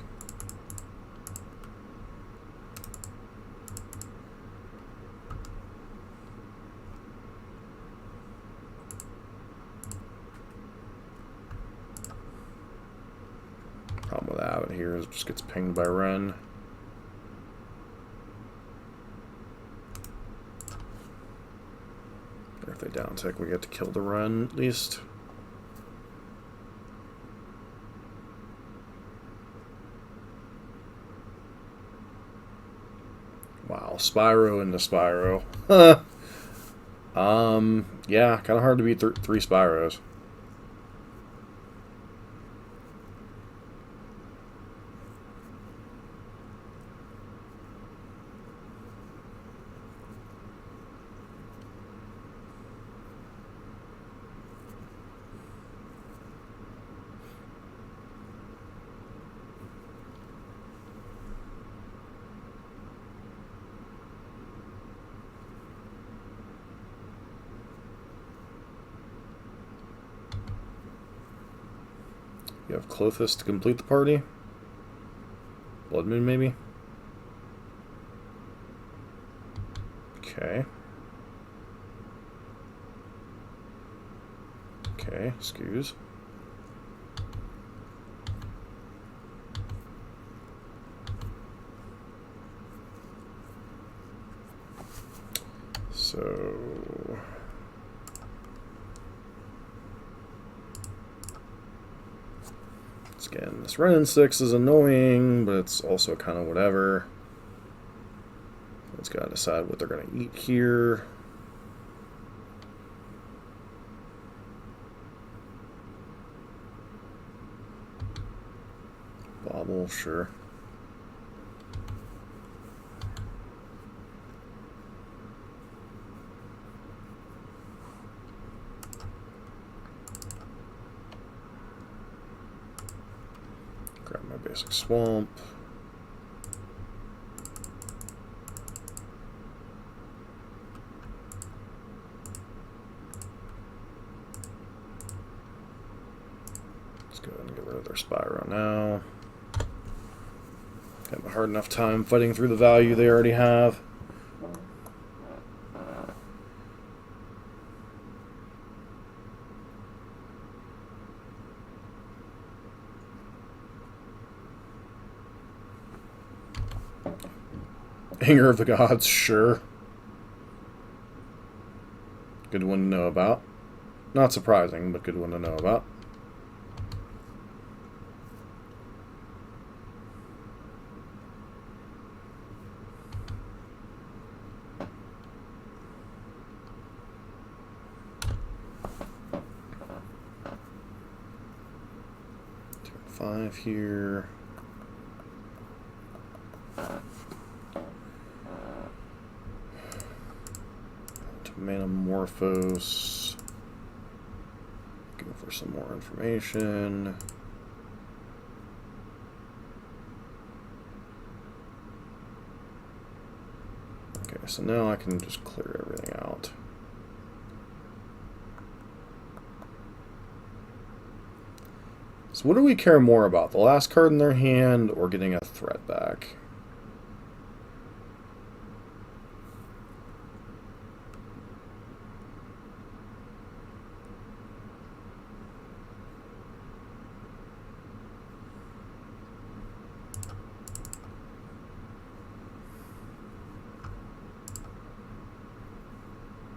Problem with Abbott here is it just gets pinged by Ren. Or if they down tick, we get to kill the Ren at least. Wow, Spyro into Spyro. Yeah, kind of hard to beat 3 Spyros. You have Clothis to complete the party. Blood Moon, maybe? Okay. Okay, excuse. So... Again, this Ren and 6 is annoying, but it's also kind of whatever. It's got to decide what they're going to eat here. Bobble, sure. Grab my basic swamp. Let's go ahead and get rid of their Spyro now. Have a hard enough time fighting through the value they already have. Anger of the Gods, sure. Good one to know about. Not surprising, but good one to know about. Turn 5 here. Manamorphose. Looking for some more information. Okay, so now I can just clear everything out. So what do we care more about? The last card in their hand or getting a threat back?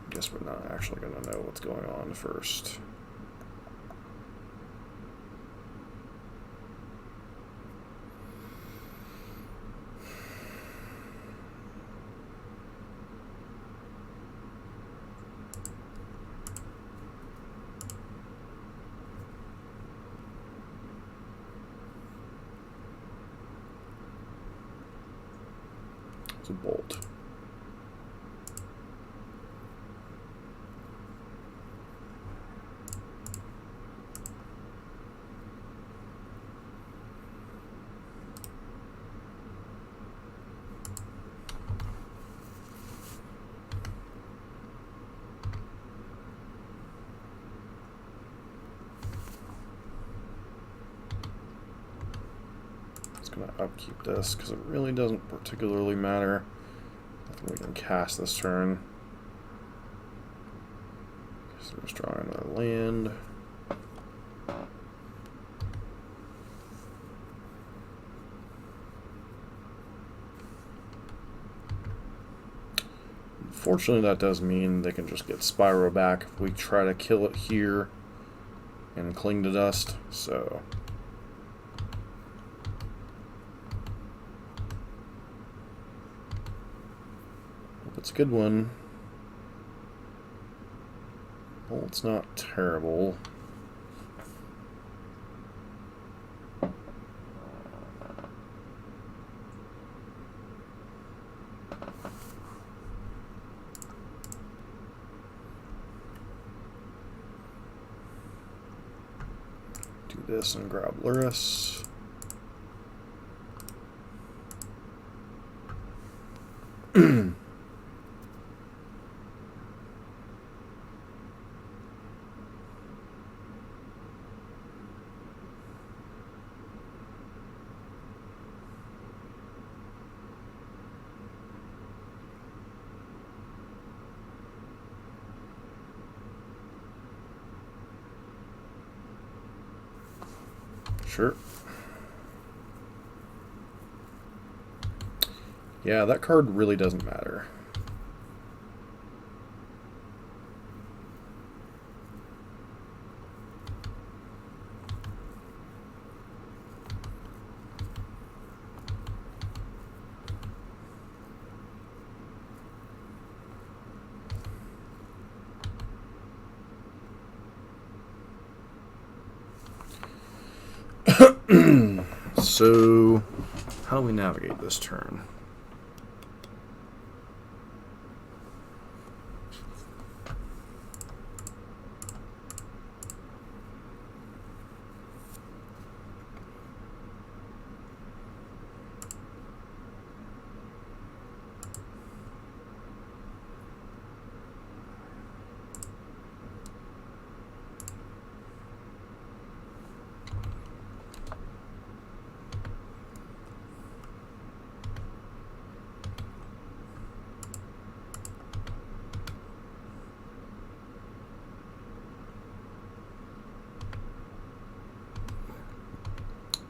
Guess we're not actually going to know what's going on first. It's a bolt. Going to upkeep this because it really doesn't particularly matter. Nothing we can cast this turn. So we're just drawing another land. Unfortunately, that does mean they can just get Spyro back if we try to kill it here and cling to dust. So. It's a good one. Well, it's not terrible. Do this and grab Lurrus. Sure. Yeah, that card really doesn't matter. So, how do we navigate this turn?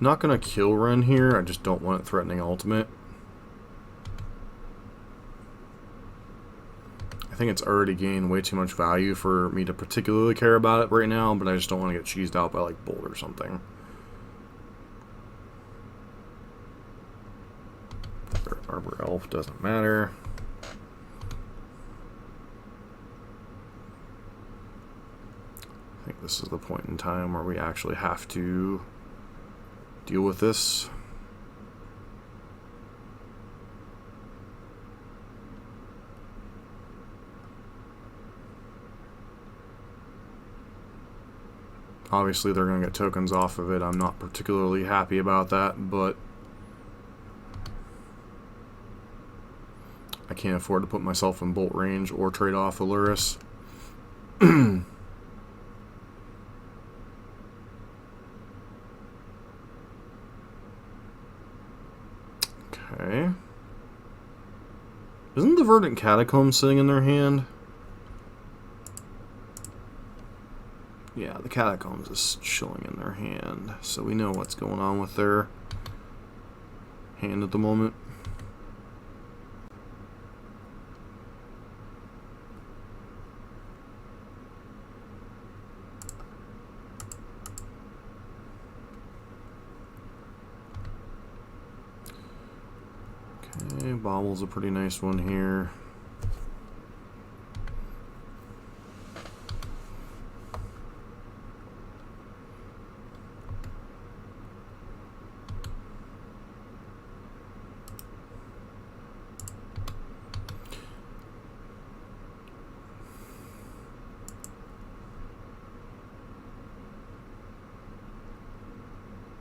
Not going to kill Ren here, I just don't want it threatening ultimate. I think it's already gained way too much value for me to particularly care about it right now, but I just don't want to get cheesed out by like Bolt or something. Arbor Elf doesn't matter. I think this is the point in time where we actually have to deal with this. Obviously they're going to get tokens off of it. I'm not particularly happy about that, but I can't afford to put myself in bolt range or trade off a Lurrus. Okay. Isn't the Verdant Catacomb sitting in their hand? Yeah, the Catacombs is chilling in their hand, so we know what's going on with their hand at the moment. Okay, Bobble's a pretty nice one here.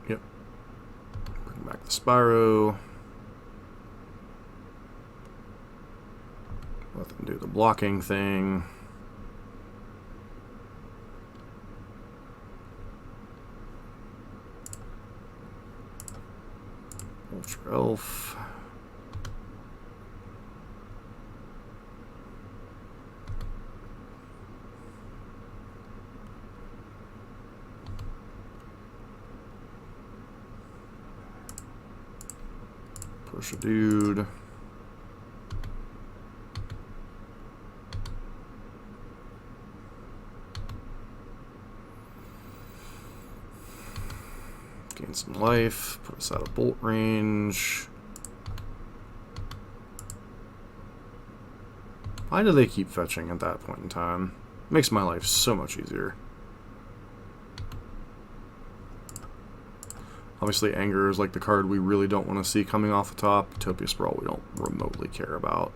Yep. Bring back the Spyro. Let them do the blocking thing. Ultra Elf. Push a dude. Gain some life. Put us out of bolt range. Why do they keep fetching at that point in time? Makes my life so much easier. Obviously, Anger is like the card we really don't want to see coming off the top. Utopia Sprawl we don't remotely care about.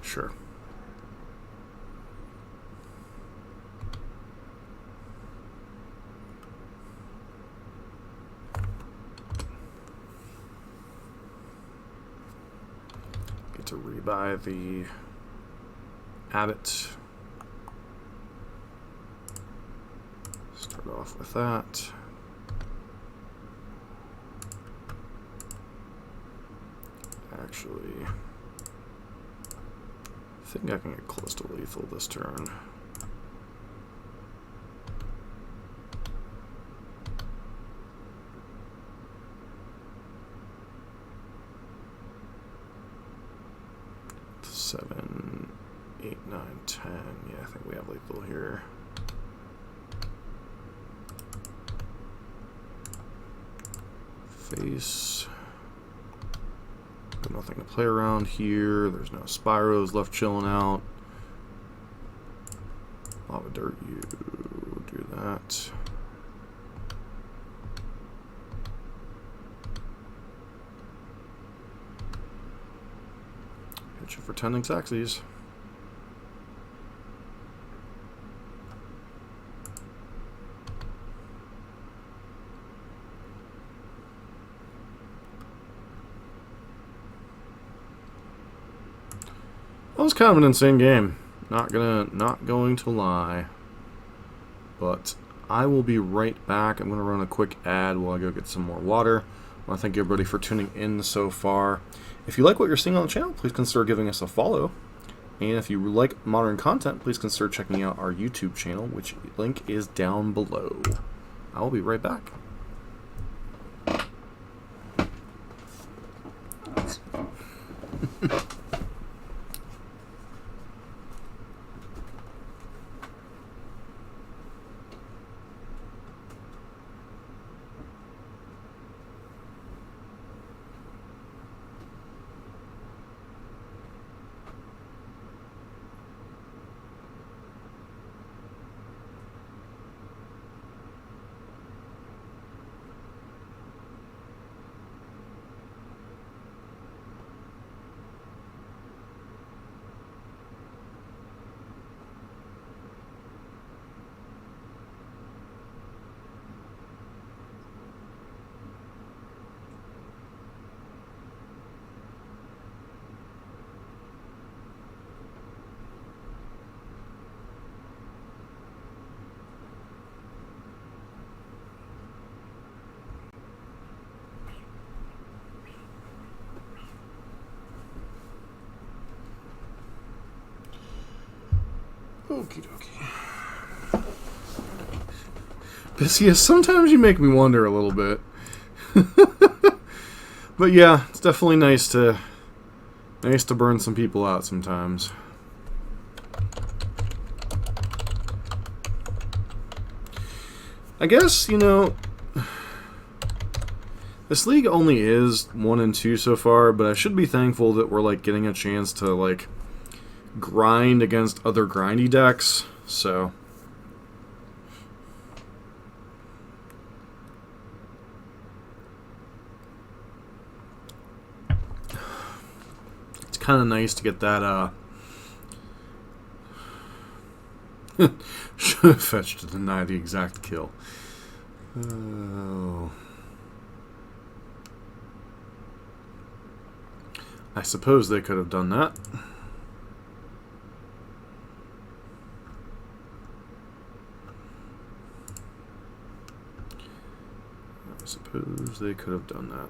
Sure. to rebuy the Abbott. Start off with that. Actually, I think I can get close to lethal this turn. Seven, 8, 9, 10. Yeah, I think we have lethal here. Face. Got nothing to play around here. There's no Spyros left chilling out. Lava Dirt, you do that. Hit you for 10 Xaxes. That was kind of an insane game. Not going to lie. But I will be right back. I'm gonna run a quick ad while I go get some more water. I want to thank everybody for tuning in so far. If you like what you're seeing on the channel, please consider giving us a follow. And if you like modern content, please consider checking out our YouTube channel, which link is down below. I will be right back. Okie dokie. Biscius, sometimes you make me wonder a little bit. But yeah, it's definitely nice to burn some people out sometimes. I guess, you know, this league only is 1 and 2 so far, but I should be thankful that we're like getting a chance to like grind against other grindy decks, so it's kind of nice to get that should have fetched to deny the exact kill. Oh, I suppose they could have done that. Suppose they could have done that.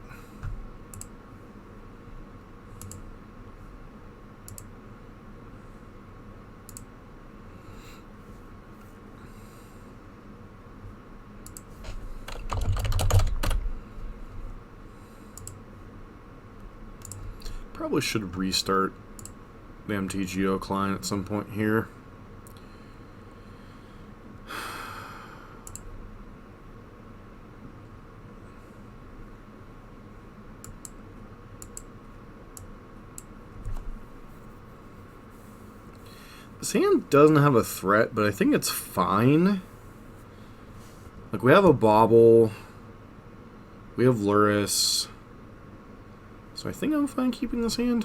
Probably should restart the MTGO client at some point here. This hand doesn't have a threat, but I think it's fine. Like, we have a Bauble. We have Lurrus. So I think I'm fine keeping this hand.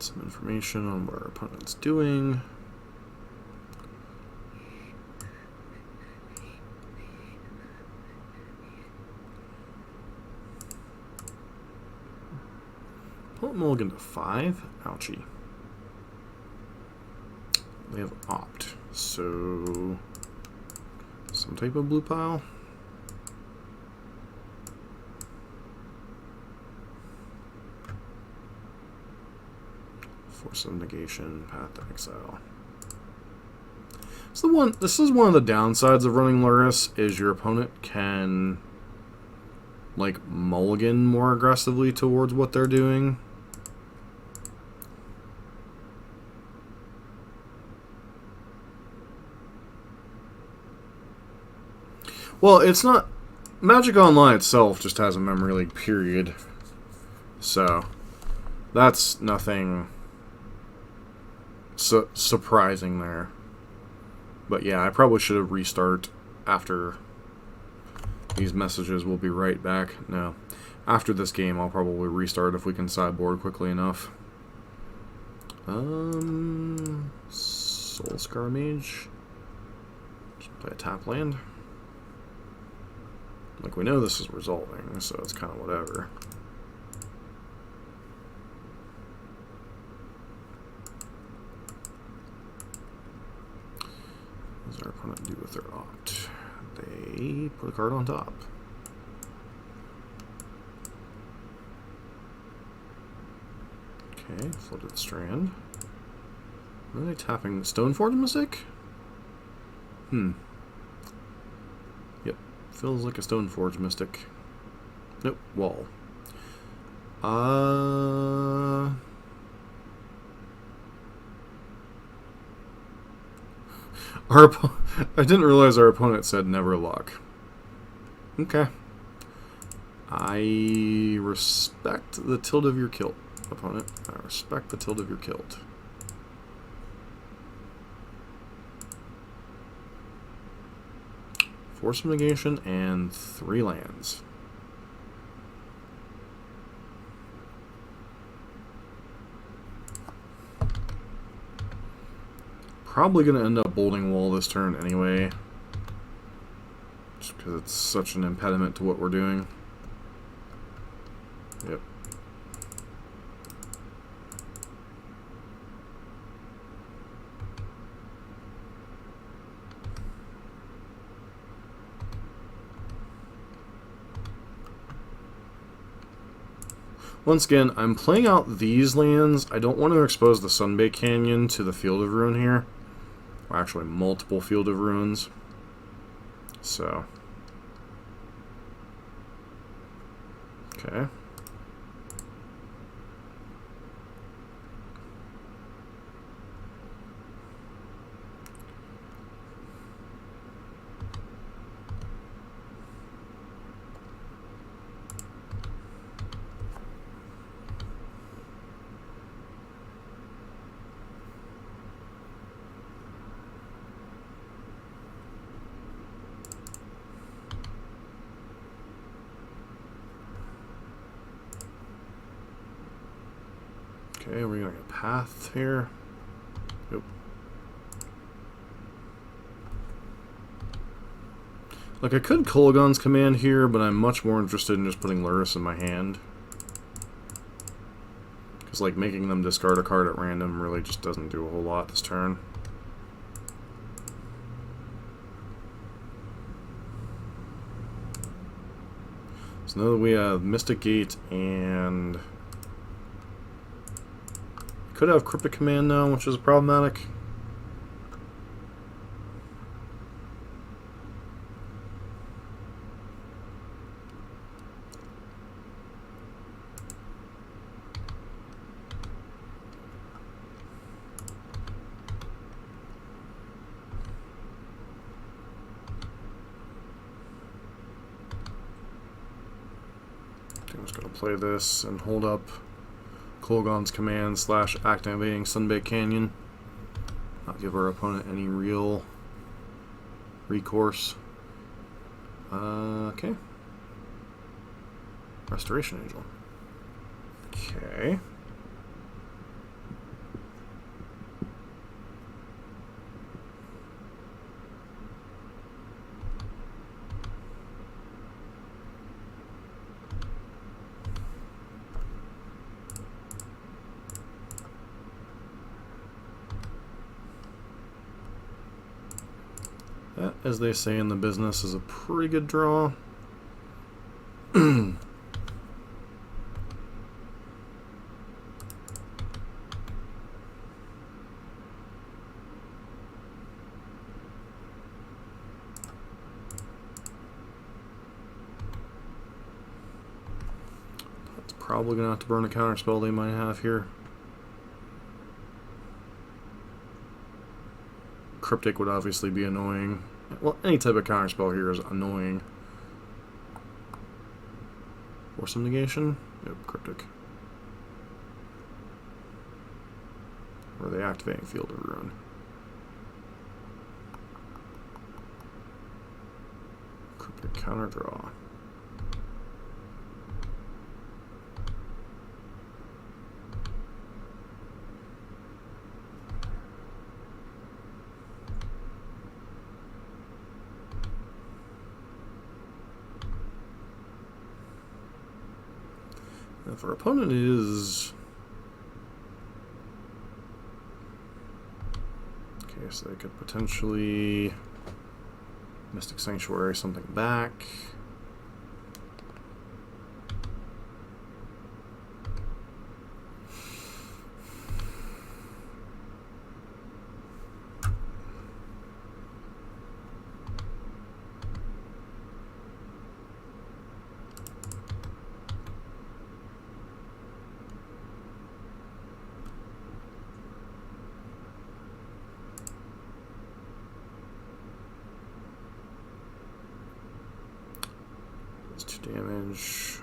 Some information on what our opponent's doing. Opponent mulligan to 5. Ouchie. They have opt. So some type of blue pile. Force of negation, path to exile. So this is one of the downsides of running Lurrus, is your opponent can like mulligan more aggressively towards what they're doing. Well, it's not... Magic Online itself just has a memory leak, period. So, that's nothing surprising there. But yeah, I probably should have restarted after these messages. Will be right back. No. After this game, I'll probably restart if we can sideboard quickly enough. Soul Scar Mage. Just play a tap land. Like, we know this is resolving, so it's kind of whatever. What does our opponent do with their opt? They put a card on top. Okay, floated strand. Are they tapping Stoneforge Mystic? Yep. Feels like a Stoneforge Mystic. Nope, wall. I didn't realize our opponent said never luck. Okay. I respect the tilt of your kilt, opponent. I respect the tilt of your kilt. Force of negation and 3 lands. Probably going to end up bolting wall this turn anyway, just because it's such an impediment to what we're doing. Yep. Once again, I'm playing out these lands. I don't want to expose the Sunbaked Canyon to the Field of Ruin here. Or actually, multiple Field of Ruins. So. Okay. Okay, we're going to get a path here. Yep. Like, I could Kolaghan's Command here, but I'm much more interested in just putting Lurrus in my hand. Because, like, making them discard a card at random really just doesn't do a whole lot this turn. So now that we have Mystic Gate and... Could have Cryptic Command now, which is problematic. I'm just going to play this and hold up Kolaghan's Command / activating Sunbaked Canyon. Not give our opponent any real recourse. Okay. Restoration Angel. Okay. That, as they say in the business, is a pretty good draw. Probably going to have to burn a counterspell they might have here. Cryptic would obviously be annoying. Well, any type of counterspell here is annoying. Or some negation? Yep, Cryptic. Or the activating Field of Ruin. Cryptic counter draw. If our opponent is... Okay, so they could potentially Mystic Sanctuary something back. That's 2 damage.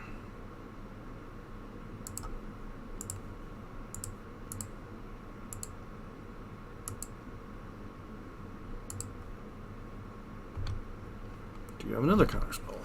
Do you have another counterspell?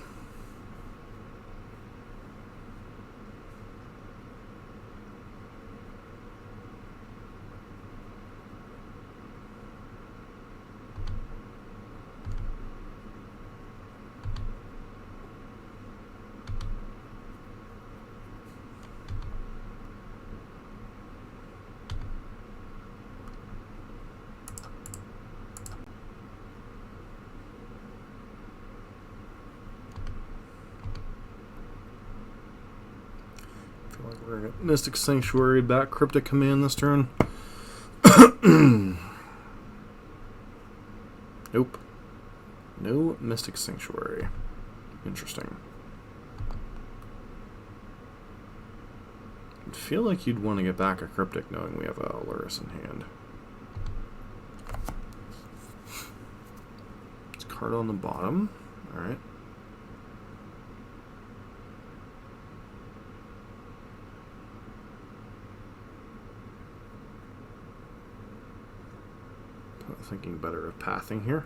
We're going to Mystic Sanctuary back Cryptic Command this turn. Nope. No Mystic Sanctuary. Interesting. I feel like you'd want to get back a Cryptic knowing we have a Lurrus in hand. It's a card on the bottom. Alright. Thinking better of pathing here.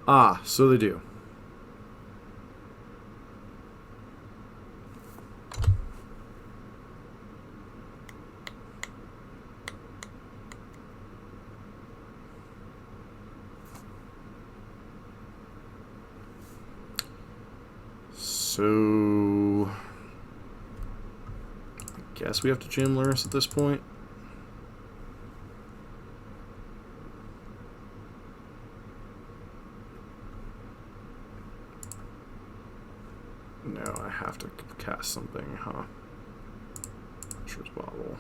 Ah, so they do. So I guess we have to jam Lurrus at this point. No, I have to cast something, huh? Sure, bottle.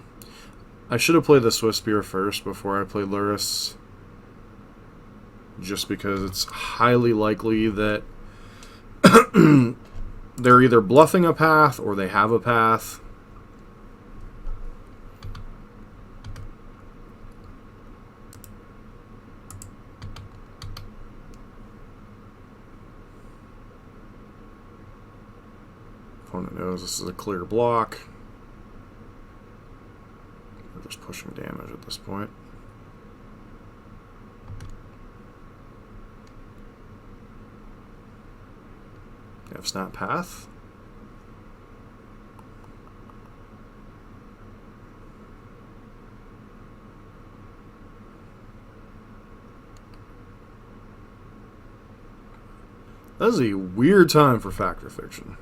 I should have played the Swift Spear first before I played Lurrus. Just because it's highly likely that they're either bluffing a path or they have a path. Opponent knows this is a clear block. We're just pushing damage at this point. You have Snap Path. That is a weird time for Fact or Fiction.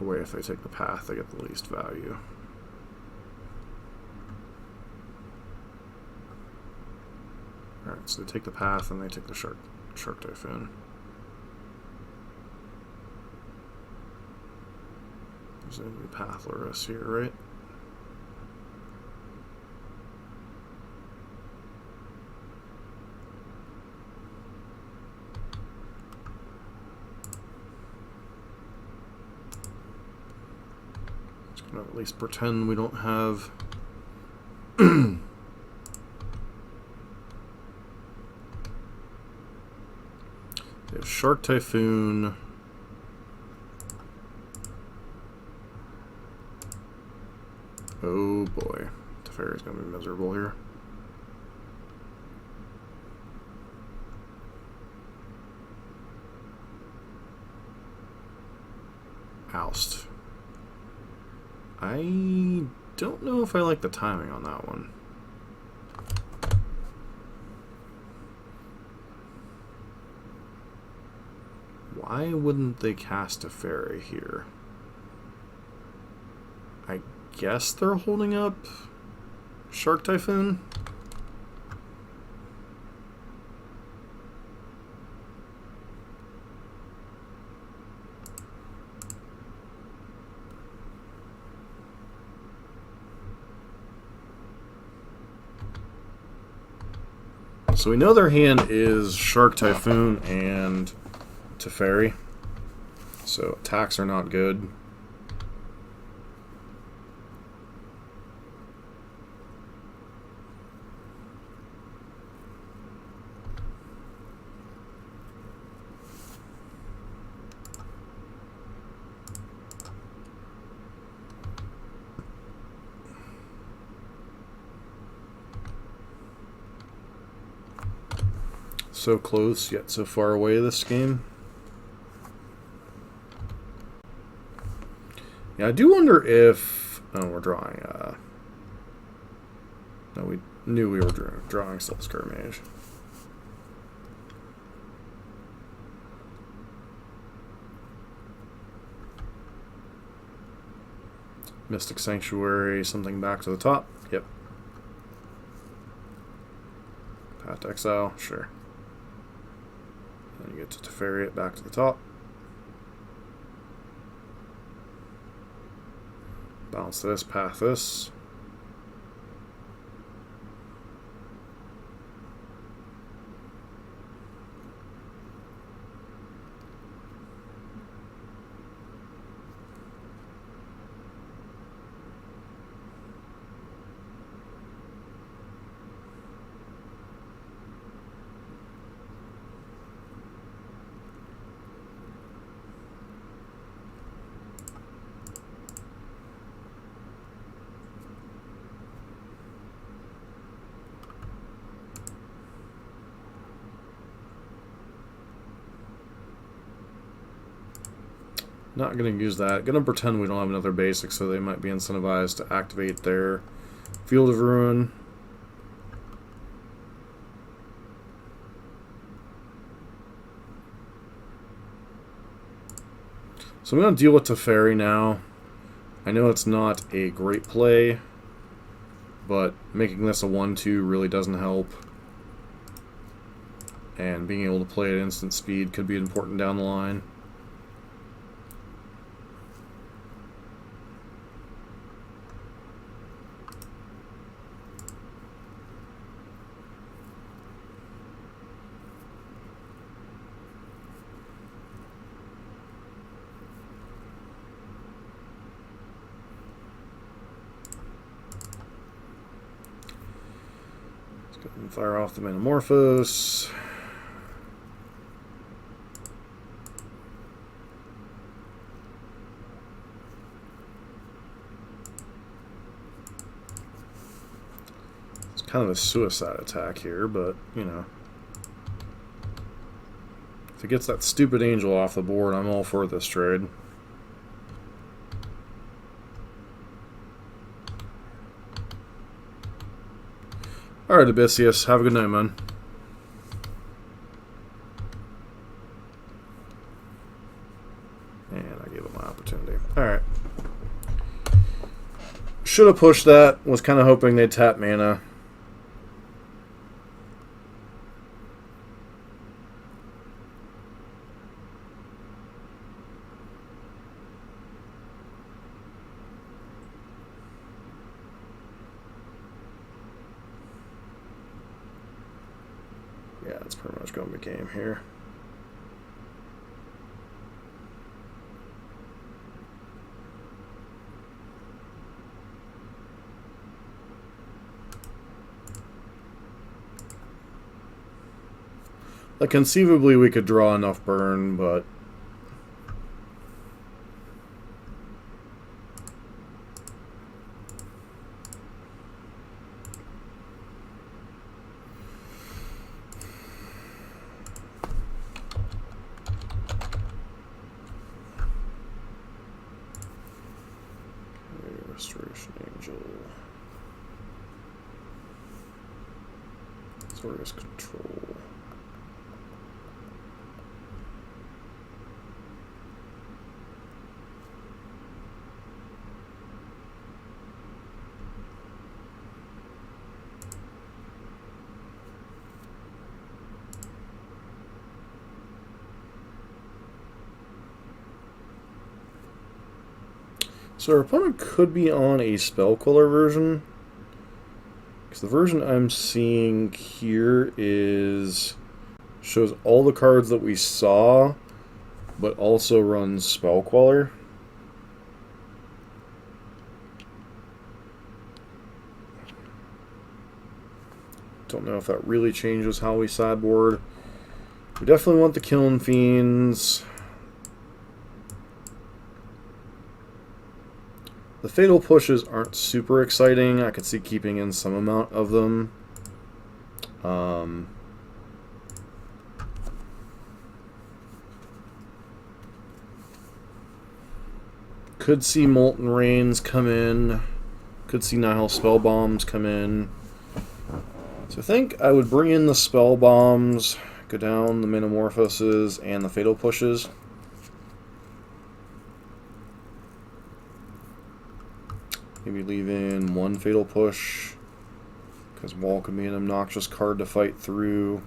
away if they take the path, they get the least value. Alright, so they take the path and they take the Shark Typhoon. There's a new path Lurrus here, right? Just gonna at least pretend we don't have they have Shark Typhoon. Oh boy, Teferi's gonna be miserable here. Oust. I don't know if I like the timing on that one. Why wouldn't they cast a fairy here? I guess they're holding up Shark Typhoon? So we know their hand is Shark Typhoon and Teferi, so attacks are not good. So close, yet so far away this game. Yeah, I do wonder if... Oh, we're drawing... No, we knew we were drawing Soul Skirmish. Mystic Sanctuary, something back to the top. Yep. Path to Exile, sure. Then you get to Teferi it back to the top. Bounce this, path this. Not going to use that. Going to pretend we don't have another basic, so they might be incentivized to activate their Field of Ruin. So I'm going to deal with Teferi now. I know it's not a great play, but making this a 1-2 really doesn't help. And being able to play at instant speed could be important down the line. And fire off the Metamorphose. It's kind of a suicide attack here, but, you know. If it gets that stupid angel off the board, I'm all for this trade. Alright, Abysseus, have a good night, man. And I gave him my opportunity. Alright. Should have pushed that. Was kind of hoping they'd tap mana. Yeah, that's pretty much going to be game here. Like, conceivably we could draw enough burn, but Restoration Angel. Zorgus Control. So our opponent could be on a spell queller version. Because the version I'm seeing here shows all the cards that we saw, but also runs spell queller. Don't know if that really changes how we sideboard. We definitely want the Killing Fiends. The Fatal Pushes aren't super exciting. I could see keeping in some amount of them. Could see Molten Rains come in. Could see Nihil Spell Bombs come in. So I think I would bring in the Spell Bombs, go down the Metamorphoses and the Fatal Pushes. Maybe leave in one Fatal Push, because Wall could be an obnoxious card to fight through.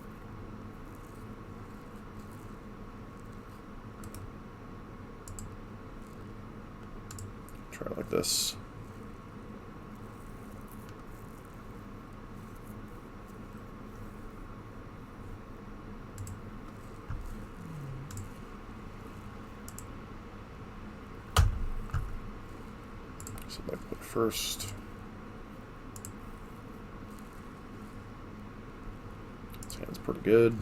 Try it like this. So I put first. This hand's pretty good.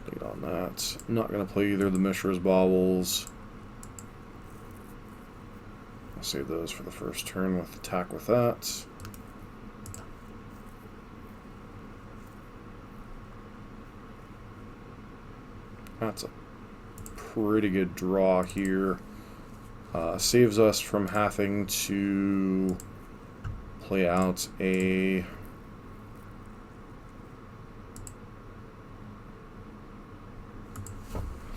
Lead on that. I'm not going to play either of the Mishra's Baubles. I'll save those for the first turn with attack with that. That's a pretty good draw here. Saves us from having to play out a... I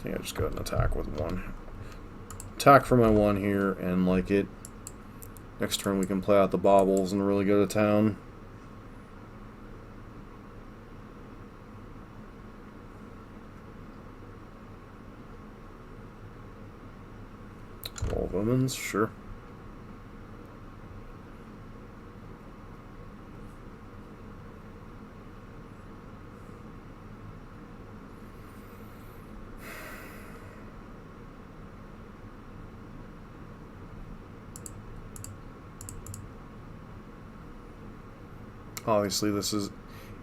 think I just got an attack with one. Attack for my one here and like it. Next turn we can play out the Baubles and really go to town. All women's, sure. Obviously, this is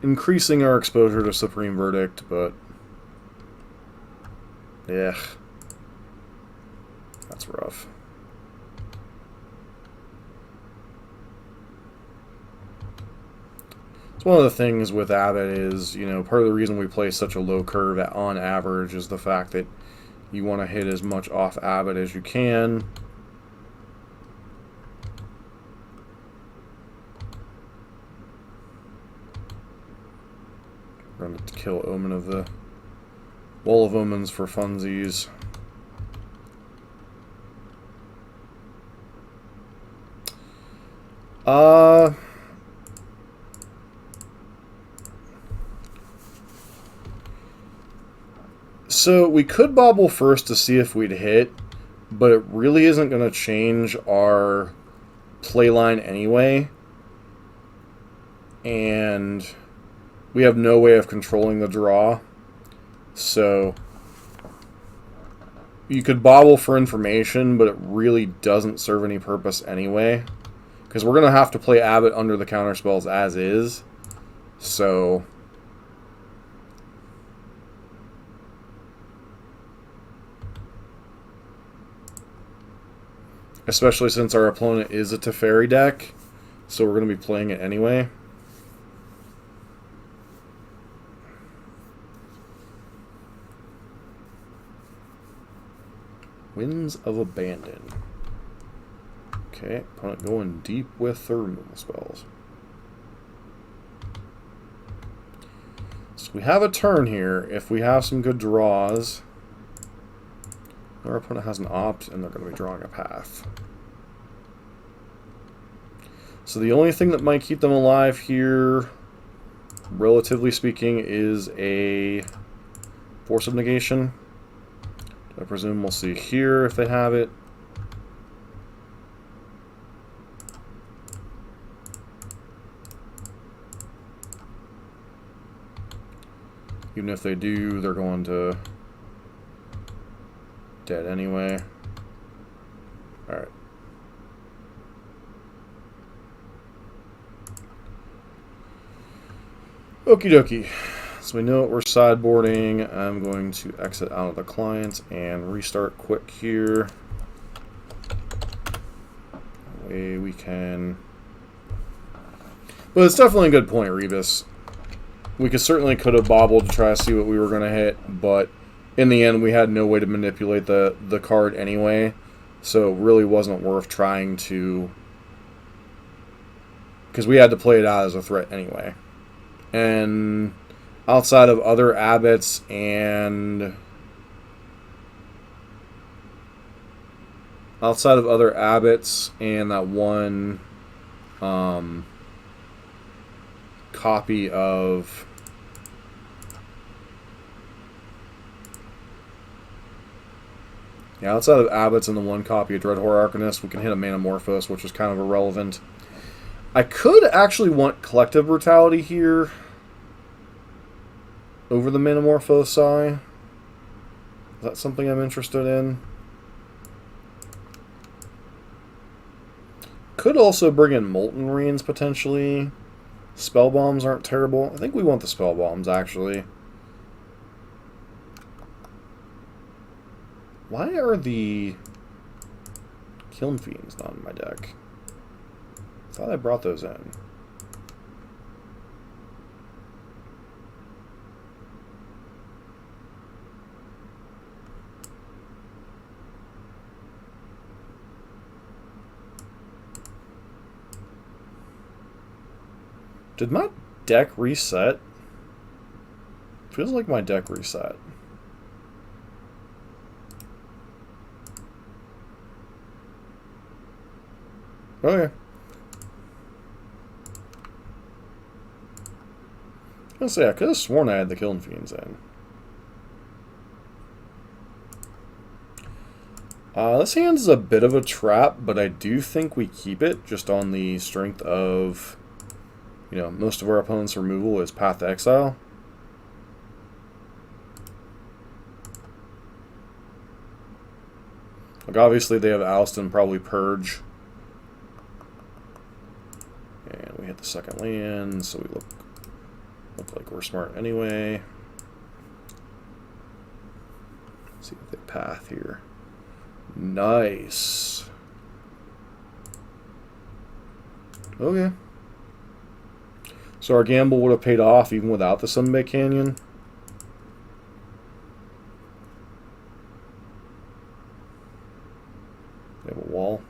increasing our exposure to Supreme Verdict, but yeah, that's rough. It's one of the things with Abbott is, you know, part of the reason we play such a low curve on average is the fact that you want to hit as much off Abbott as you can. Run the kill Omen of the Wall of Omens for funsies. So we could bobble first to see if we'd hit, but it really isn't going to change our playline anyway. And we have no way of controlling the draw. So you could bobble for information, but it really doesn't serve any purpose anyway. Because we're going to have to play Abbot under the counterspells as is. So especially since our opponent is a Teferi deck, so we're going to be playing it anyway. Winds of Abandon. Okay, opponent going deep with the removal spells. So we have a turn here. If we have some good draws, our opponent has an opt, and they're going to be drawing a path. So the only thing that might keep them alive here, relatively speaking, is a Force of Negation. I presume we'll see here if they have it. Even if they do, they're going to dead anyway. Alright. Okie dokie. So we know what we're sideboarding. I'm going to exit out of the client and restart quick here. That way we can... But it's definitely a good point, Rebus. We could have bobbled to try to see what we were going to hit, but in the end we had no way to manipulate the card anyway, so it really wasn't worth trying to... Because we had to play it out as a threat anyway. And outside of other Abbots and that one copy of outside of Abbots and the one copy of Dreadhorde Arcanist, we can hit a Manamorphose, which is kind of irrelevant. I could actually want Collective Brutality here over the Manamorphose. Is that something I'm interested in? Could also bring in Molten Rains, potentially. Spell Bombs aren't terrible. I think we want the Spell Bombs, actually. Why are the Kiln Fiends not in my deck? I thought I brought those in. Did my deck reset? Feels like my deck reset. Okay. I was gonna say, I could have sworn I had the Kiln Fiends in. This hand is a bit of a trap, but I do think we keep it just on the strength of, you know, most of our opponent's removal is Path to Exile. Like, obviously they have Alston, probably Purge. And we hit the second land, so we look like we're smart anyway. Let's see if they path here. Nice. Okay. So our gamble would have paid off even without the Sunbaked Canyon. We have a wall.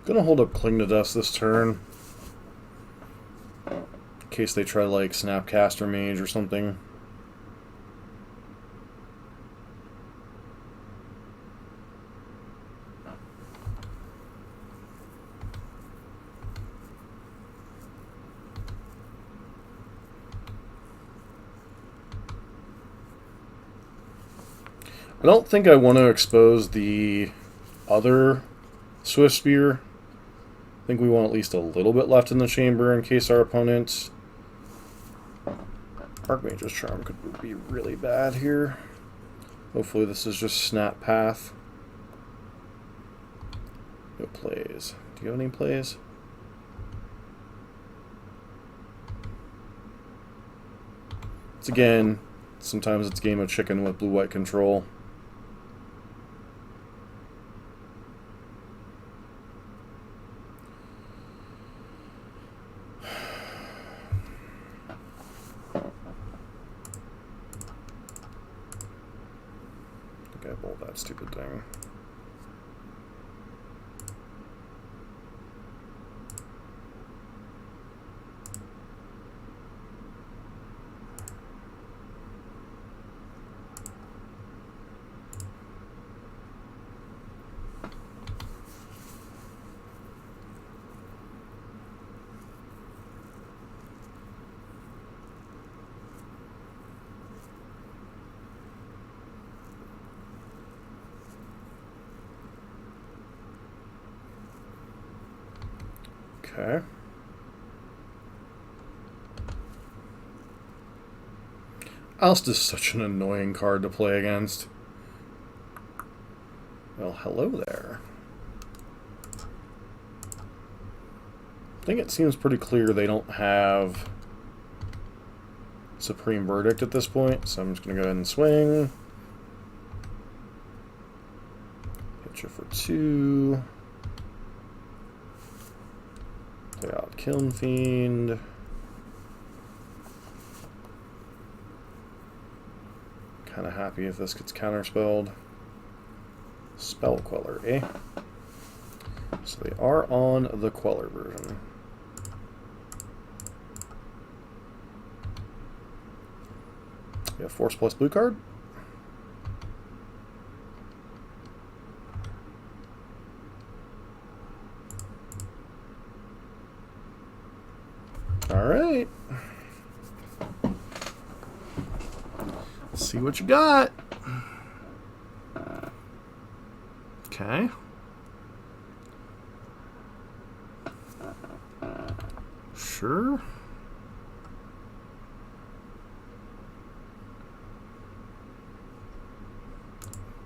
Gonna hold up Cling to Dust this turn. In case they try like Snapcaster Mage or something. I don't think I want to expose the other Swift Spear. I think we want at least a little bit left in the chamber in case our opponent... Archmage's Charm could be really bad here. Hopefully this is just Snap Path. No plays. Do you have any plays? It's again, sometimes it's game of chicken with blue-white control. I bowled that stupid thing. Okay. Oust is such an annoying card to play against. Well, hello there. I think it seems pretty clear they don't have Supreme Verdict at this point, so I'm just going to go ahead and swing. Hit you for 2. Play out Kiln Fiend. Kind of happy if this gets counterspelled. Spell Queller, eh? So they are on the Queller version. We have Force plus blue card. Alright. Let's see what you got. Okay. Sure.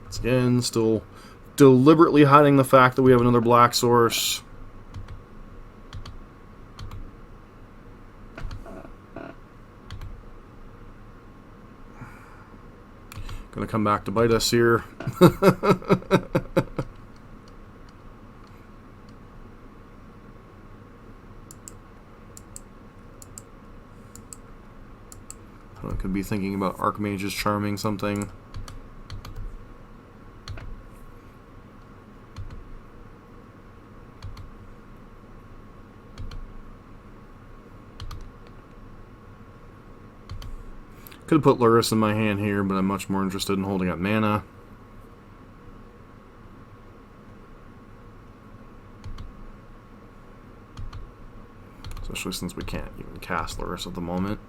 It's again still deliberately hiding the fact that we have another black source. Gonna come back to bite us here. I could be thinking about Archmage's charming something. Could have put Lurrus in my hand here, but I'm much more interested in holding up mana. Especially since we can't even cast Lurrus at the moment.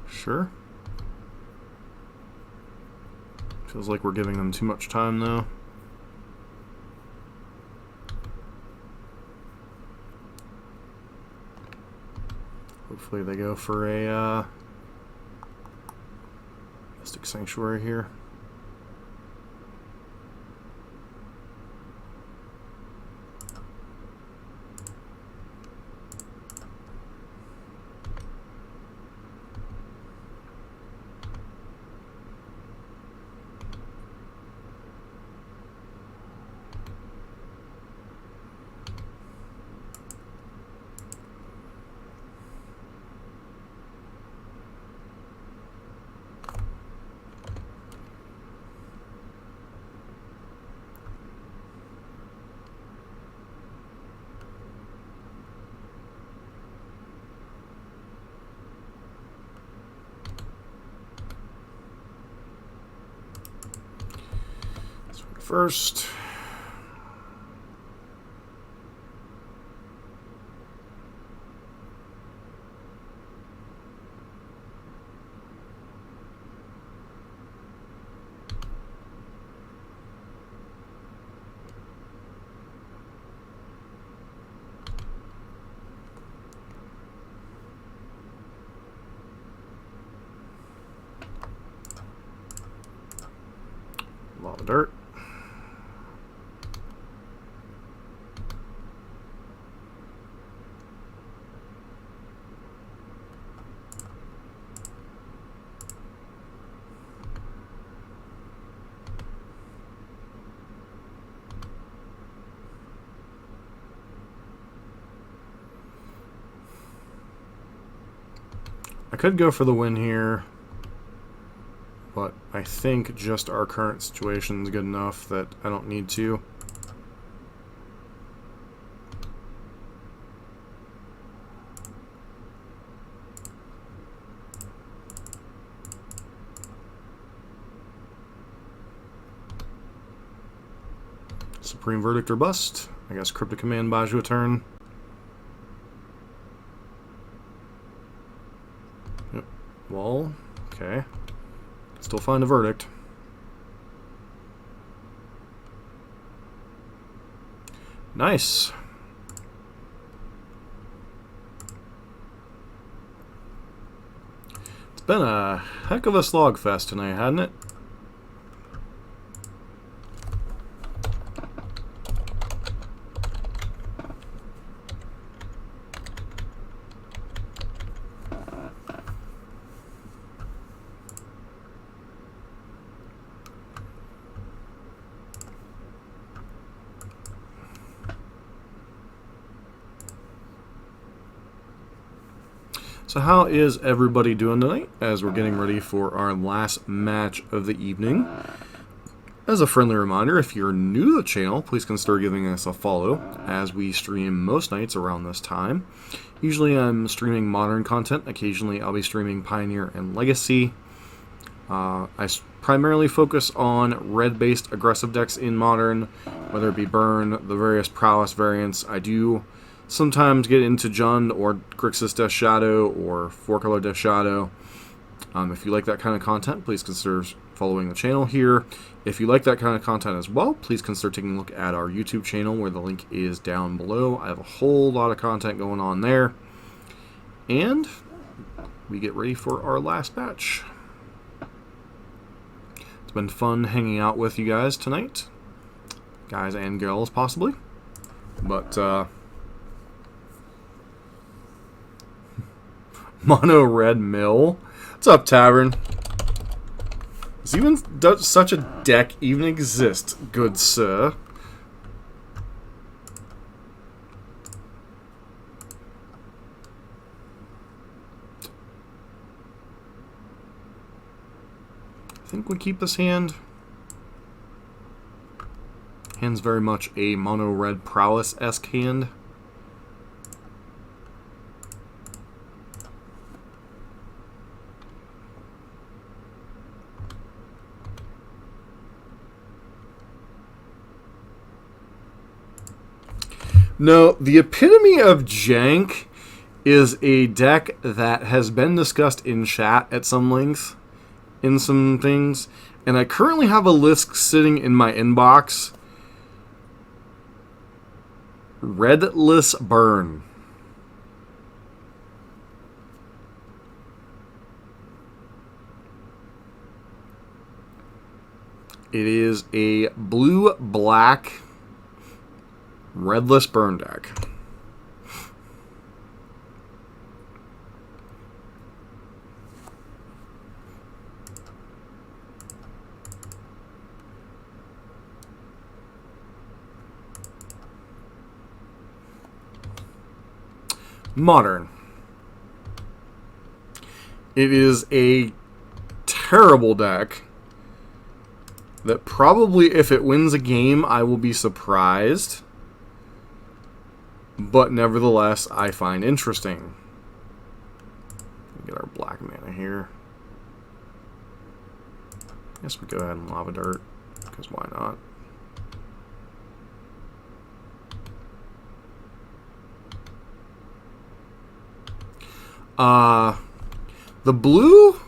Sure. Feels like we're giving them too much time, though. Hopefully they go for a Mystic Sanctuary here. first. Lava dirt. I could go for the win here, but I think just our current situation is good enough that I don't need to. Supreme Verdict or Bust. I guess Cryptic Command buys you a turn. Yep. Wall. Okay. Still find a verdict. Nice. It's been a heck of a slogfest tonight, hasn't it? So how is everybody doing tonight as we're getting ready for our last match of the evening? As a friendly reminder, if you're new to the channel, please consider giving us a follow as we stream most nights around this time. Usually I'm streaming modern content. Occasionally I'll be streaming Pioneer and Legacy. I primarily focus on red-based aggressive decks in Modern, whether it be Burn, the various Prowess variants. I do sometimes get into Jund or Grixis Death Shadow or 4-color Death Shadow. If you like that kind of content, please consider following the channel here. If you like that kind of content as well, please consider taking a look at our YouTube channel where the link is down below. I have a whole lot of content going on there. And we get ready for our last match. It's been fun hanging out with you guys tonight. Guys and girls, possibly. But, Mono Red Mill. What's up, Tavern? Does such a deck even exist, good sir? I think we keep this hand. Hand's very much a Mono Red Prowess-esque hand. No, the epitome of jank is a deck that has been discussed in chat at some length in some things, and I currently have a list sitting in my inbox. Redless Burn. It is a blue-black Redless Burn deck. Modern. It is a terrible deck that probably, if it wins a game, I will be surprised. But nevertheless, I find interesting. Get our black mana here. I guess we go ahead and Lava Dirt, because why not? The blue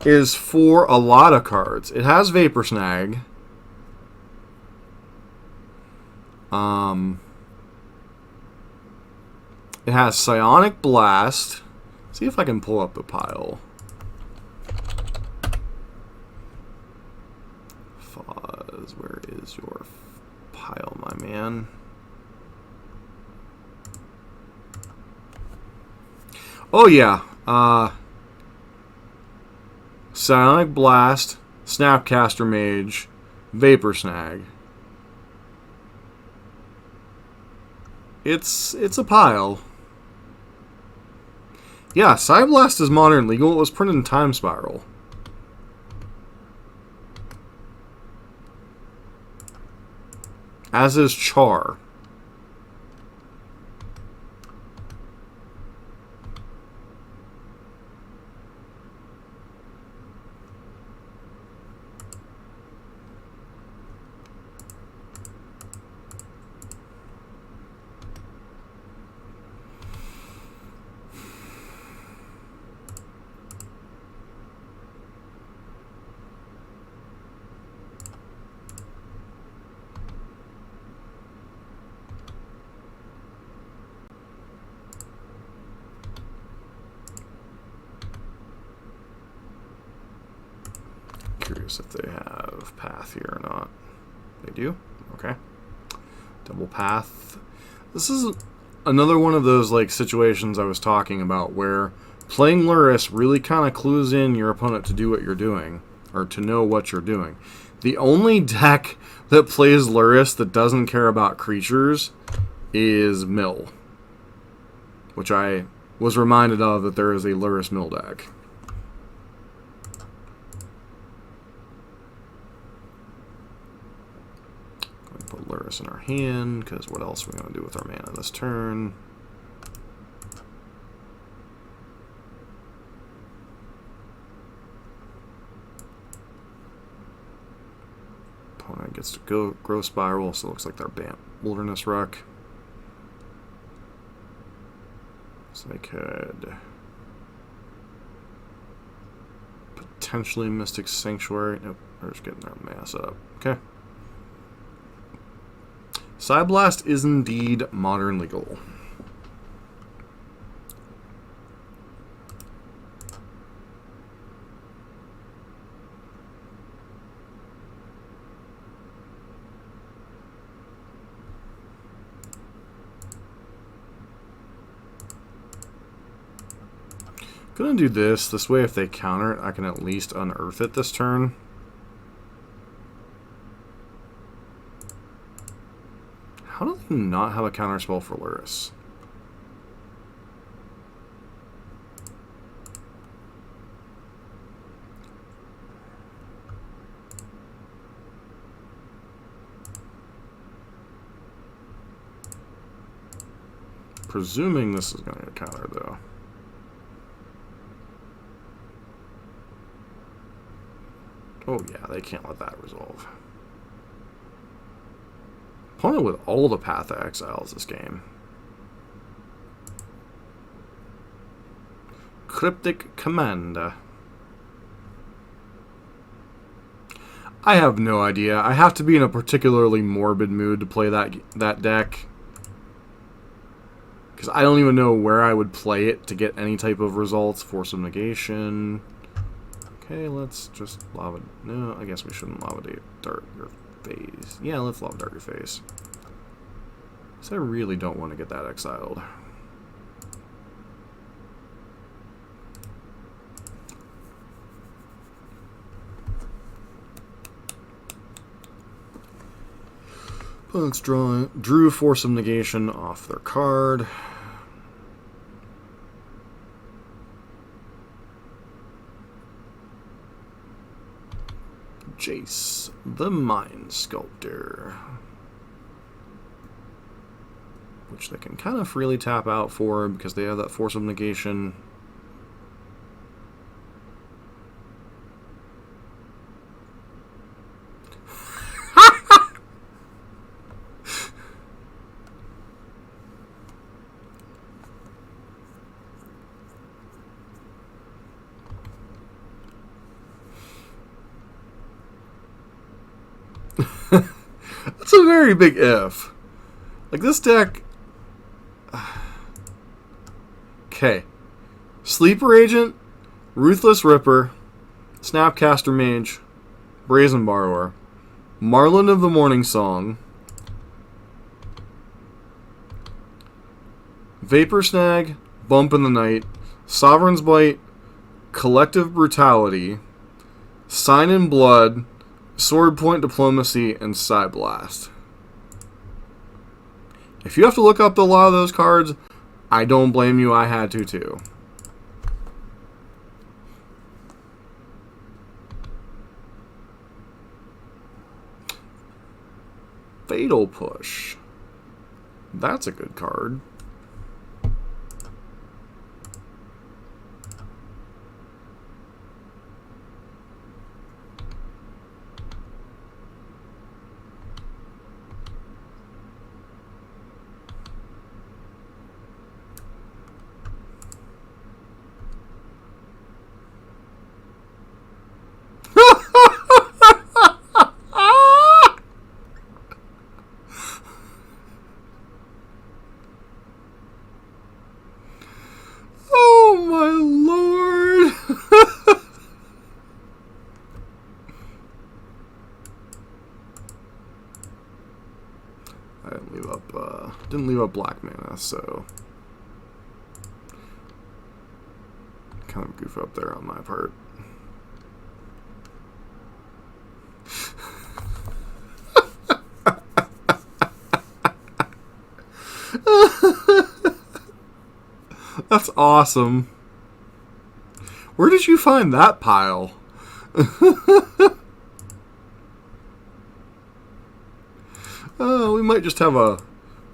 is for a lot of cards. It has Vapor Snag. It has Psionic Blast. See if I can pull up the pile. Fuzz, where is your pile, my man? Oh yeah, Psionic Blast, Snapcaster Mage, Vapor Snag. It's a pile. Yeah, Psyblast is modern legal. It was printed in Time Spiral. As is Char. Curious if they have path here or not. They do? Okay. Double path. This is another one of those like situations I was talking about where playing Lurrus really kind of clues in your opponent to do what you're doing, or to know what you're doing. The only deck that plays Lurrus that doesn't care about creatures is Mill, which I was reminded of that there is a Lurrus Mill deck. Put Lurrus in our hand, because what else are we going to do with our mana this turn? Opponent gets to go grow spiral, so it looks like they're Wilderness Ruck. So they could potentially Mystic Sanctuary. Nope, they're just getting their mass up. Okay. Psyblast is indeed modern legal. Gonna do this. This way if they counter it, I can at least unearth it this turn. How do they not have a counterspell for Lurrus? Presuming this is going to get countered, though. Oh yeah, they can't let that resolve. Opponent with all the Path of Exiles this game. Cryptic Commander. I have no idea. I have to be in a particularly morbid mood to play that deck. Because I don't even know where I would play it to get any type of results. Force of Negation. Okay, let's just lava... No, I guess we shouldn't lava dart your face. Yeah, let's lava dart your face. Because I really don't want to get that exiled. Opponents drew Force of Negation off their card. Jace, the Mind Sculptor. Which they can kind of freely tap out for because they have that Force of Negation. That's a very big if. Like, this deck... Okay. Sleeper Agent, Ruthless Ripper, Snapcaster Mage, Brazen Borrower, Marlin of the Morning Song, Vapor Snag, Bump in the Night, Sovereign's Bite, Collective Brutality, Sign in Blood, Sword Point Diplomacy, and Psyblast. If you have to look up a lot of those cards, I don't blame you, I had to too. Fatal Push. That's a good card. Didn't leave up black mana, so kind of goof up there on my part. That's awesome. Where did you find that pile? We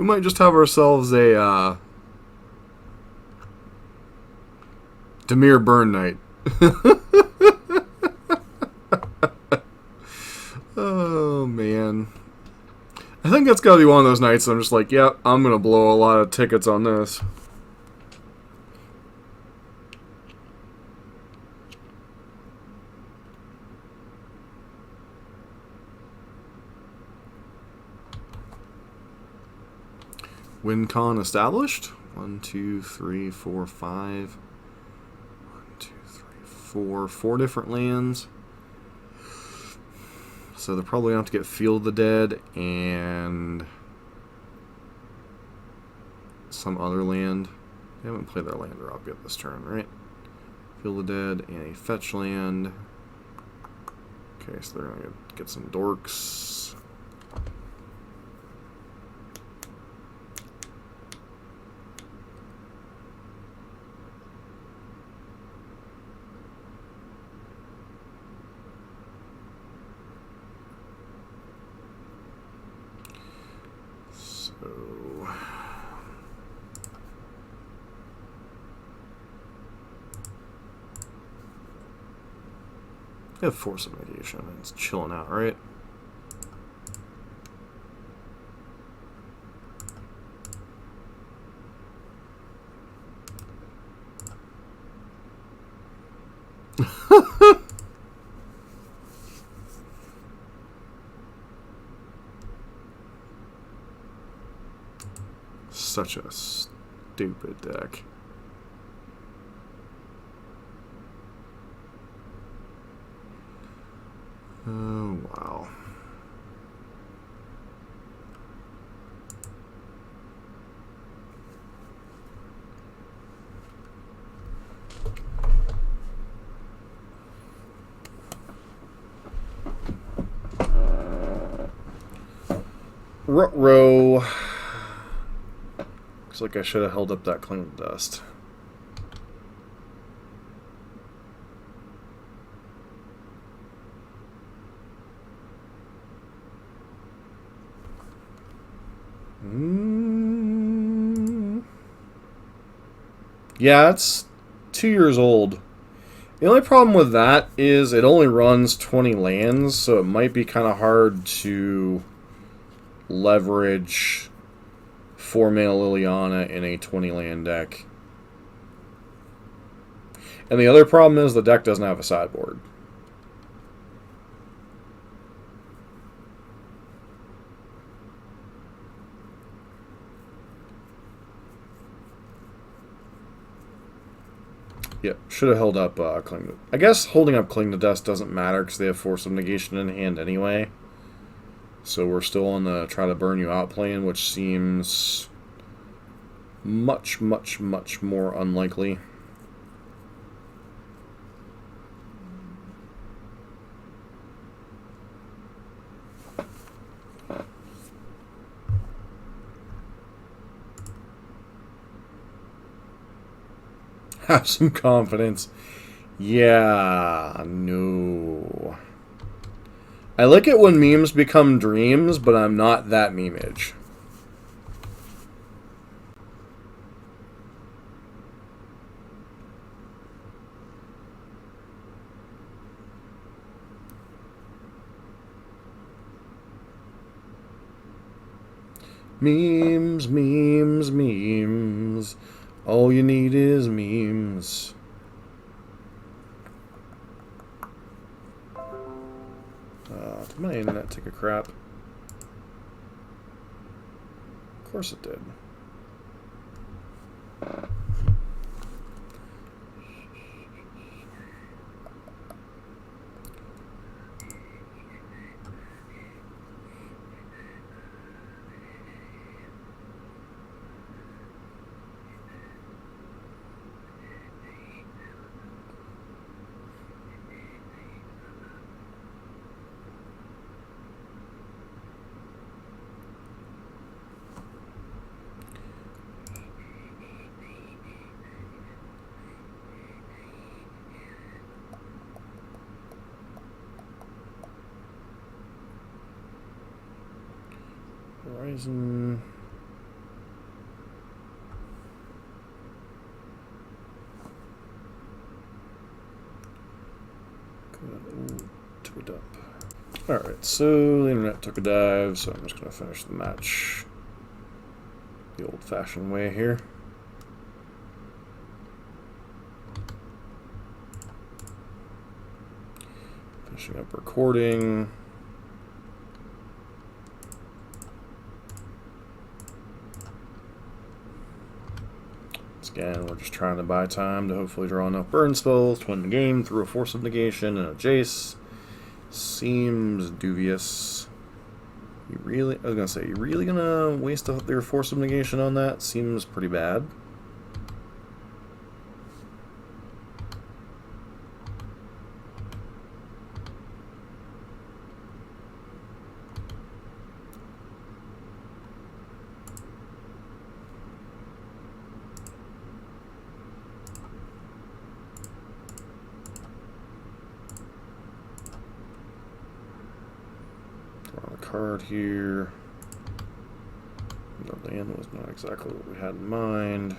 might just have ourselves a Dimir Burn Knight. Oh man. I think that's gotta be one of those nights I'm just like, yeah, I'm gonna blow a lot of tickets on this. WinCon established. 1, 2, 3, 4, 5. 1, 2, 3, 4. 4 different lands. So they're probably going to have to get Field of the Dead and some other land. They haven't played their land drop yet this turn, right? Field of the Dead and a fetch land. Okay, so they're going to get some dorks. They have Force of Negation. It's chilling out, right? Such a stupid deck. Oh, wow. Ruh-roh. Looks like I should have held up that cling of dust. Yeah, it's 2 years old. The only problem with that is it only runs 20 lands, so it might be kind of hard to leverage 4-mana Liliana in a 20 land deck. And the other problem is the deck doesn't have a sideboard. Yep, should have held up Cling to... I guess holding up Cling to Dust doesn't matter because they have Force of Negation in hand anyway. So we're still on the try to burn you out plane, which seems much, much, much more unlikely. Have some confidence. Yeah, no. I like it when memes become dreams, but I'm not that meme-age. Memes, memes, memes. All you need is memes. Did my internet take a crap? Of course it did. Horizon. Ooh, took a dump. Alright, so the internet took a dive, so I'm just going to finish the match the old-fashioned way here. Finishing up recording. Again, we're just trying to buy time to hopefully draw enough burn spells to win the game through a Force of Negation and a Jace. Seems dubious. You really, I was gonna say, you really gonna waste your Force of Negation on that? Seems pretty bad. Card here. The land was not exactly what we had in mind.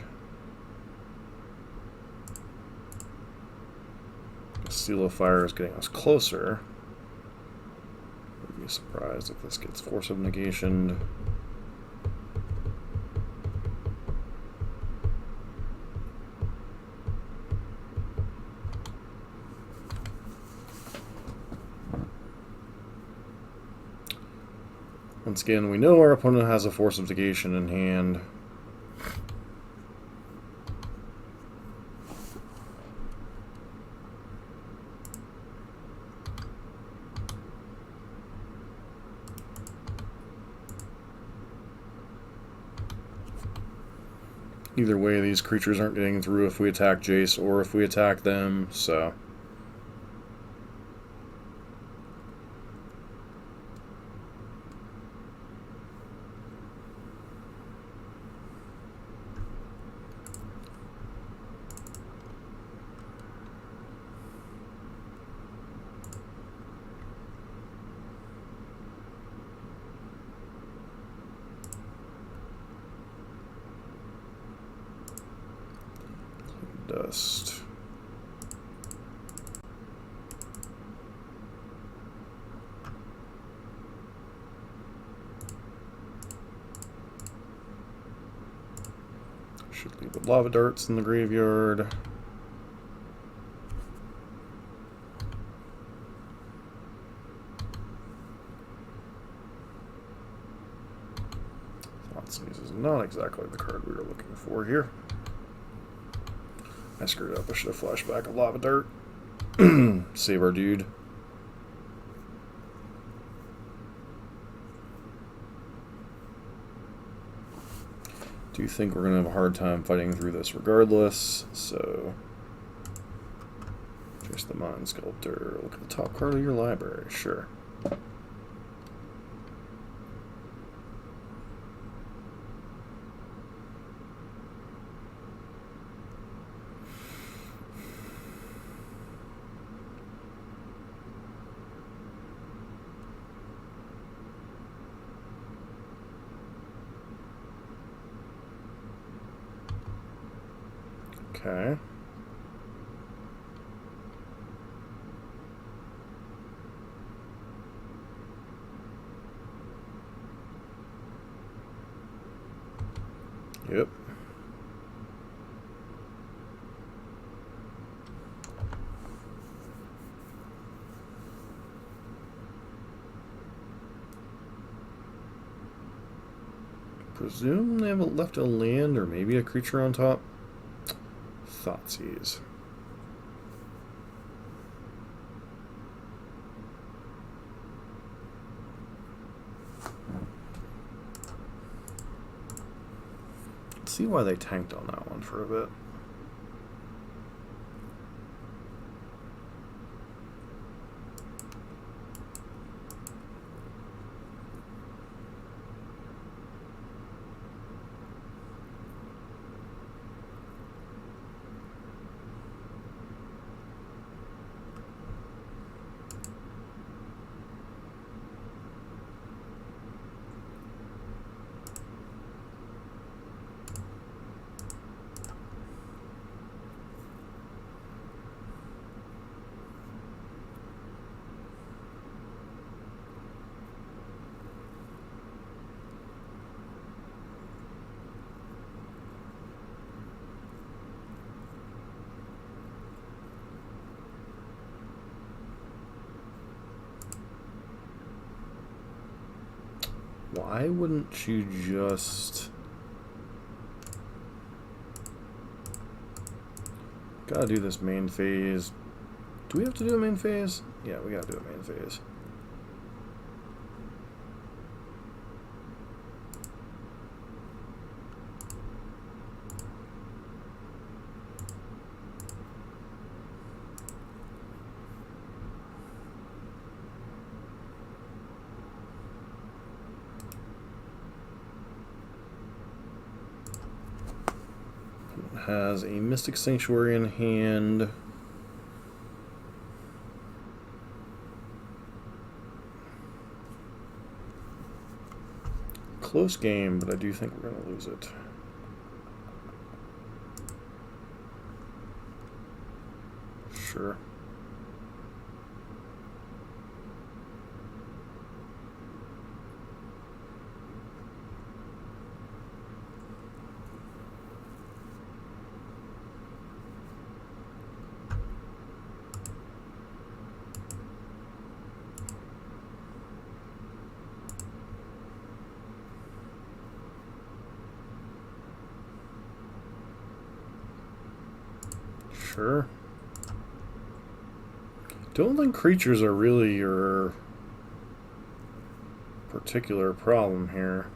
Seal of Fire is getting us closer. Wouldn't be surprised if this gets Force of Negation. Once again, we know our opponent has a Force of Negation in hand. Either way, these creatures aren't getting through if we attack Jace or if we attack them, so... Dust. Should leave the lava darts in the graveyard. Thoughtseize is not exactly the card we were looking for here. I screwed up. I should have flashed back a lava dirt. Save our dude. Do think we're going to have a hard time fighting through this regardless, so just the Mind Sculptor. Look at the top card of your library, sure. Okay. Yep. Presume they haven't left a land or maybe a creature on top. Thoughtseize. Let's see why they tanked on that one for a bit. Why wouldn't you just... Gotta do this main phase. Do we have to do a main phase? Yeah, we gotta do a main phase. Has a Mystic Sanctuary in hand. Close game, but I do think we're going to lose it. Sure. Sure. Don't think creatures are really your particular problem here.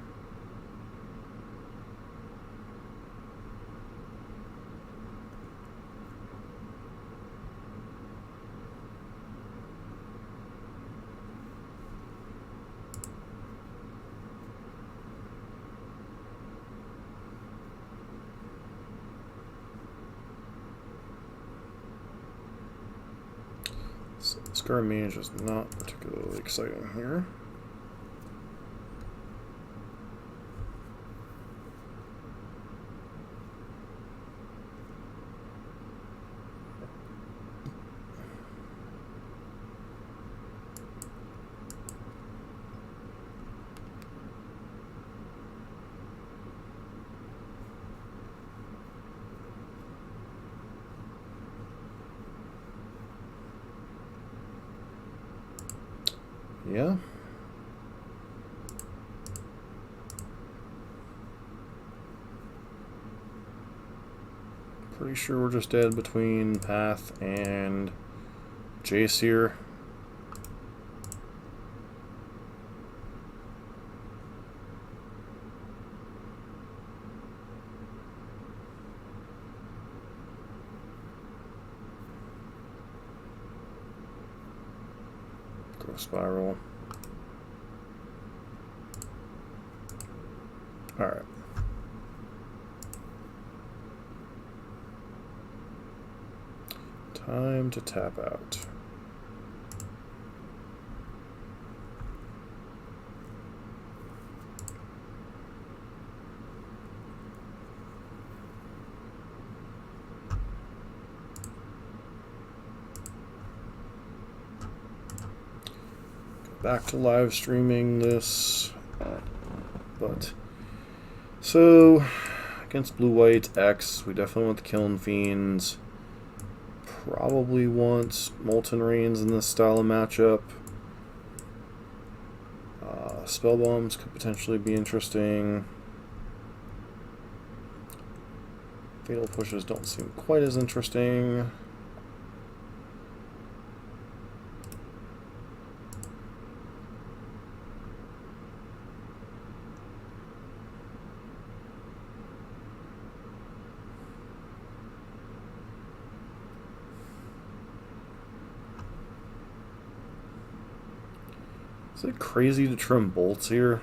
Scar Mage is not particularly exciting here. Yeah. Pretty sure we're just dead between Path and Jace here. Go Spiral. Alright. Time to tap out. Go back to live streaming this, but so against blue-white X, we definitely want the Killing Fiends. Probably want Molten Rains in this style of matchup. Spell Bombs could potentially be interesting. Fatal Pushes don't seem quite as interesting. Is it crazy to trim bolts here?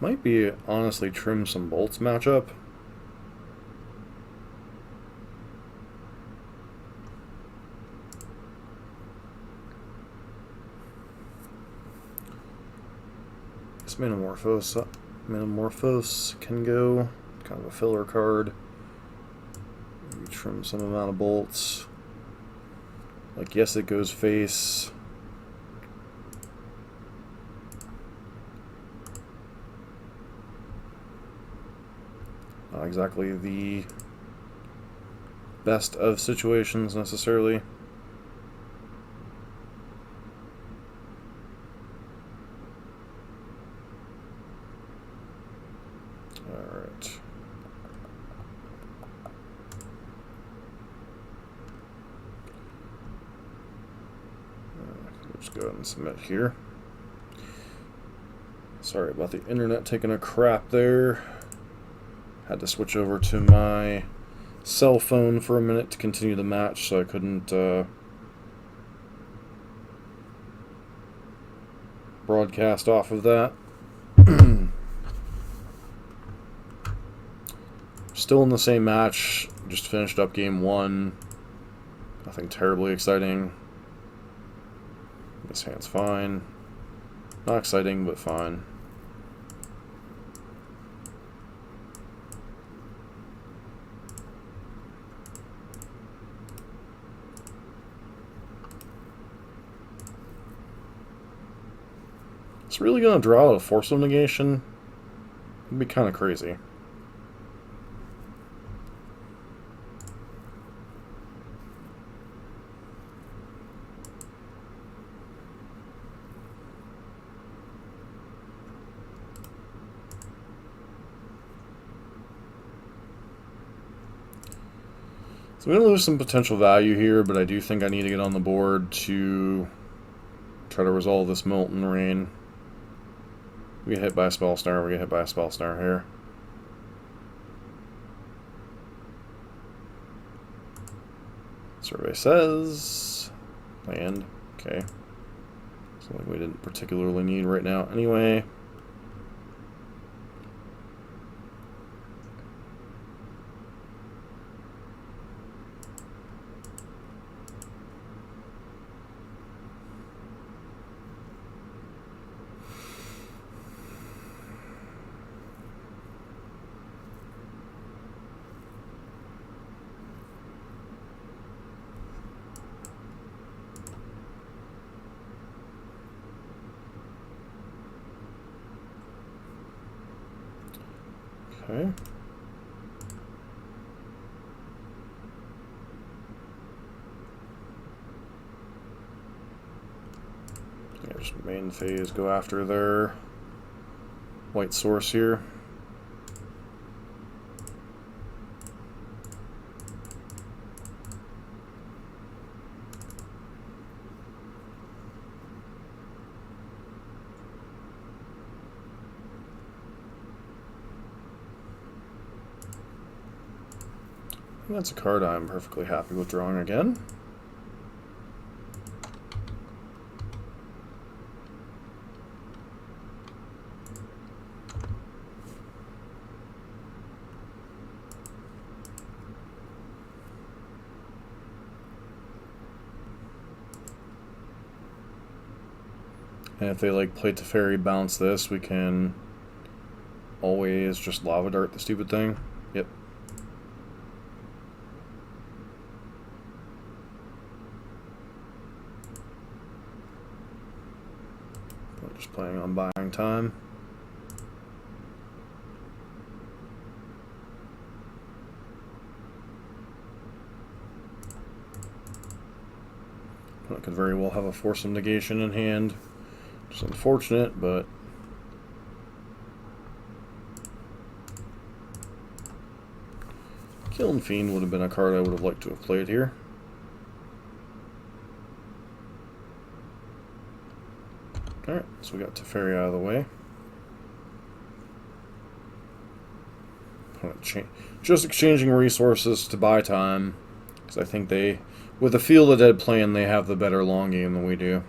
Might be honestly trim some bolts matchup. This Metamorphose can go. Kind of a filler card. Maybe trim some amount of bolts. Like, yes, it goes face. Not exactly the best of situations necessarily. Alright. Let's go ahead and submit here. Sorry about the internet taking a crap there. Had to switch over to my cell phone for a minute to continue the match, so I couldn't broadcast off of that. Still in the same match, just finished up game 1. Nothing terribly exciting. This hand's fine. Not exciting, but fine. It's really going to draw out a Force of Negation? It'd be kind of crazy. So I'm going to lose some potential value here, but I do think I need to get on the board to try to resolve this Molten Rain. We get hit by a Spell Snare, we get hit by a Spell Snare here. Survey says land. Okay. Something we didn't particularly need right now anyway. Okay. just main phase go after their white source here. That's a card I'm perfectly happy with drawing again. And if they like play Teferi, bounce this, we can always just Lava Dart the stupid thing. Yep. Just planning on buying time. It could very well have a Force of Negation in hand. It's unfortunate, but Kiln Fiend would have been a card I would have liked to have played here. Alright, so we got Teferi out of the way. Just exchanging resources to buy time, because I think they, with the Field of Dead plan, they have the better long game than we do.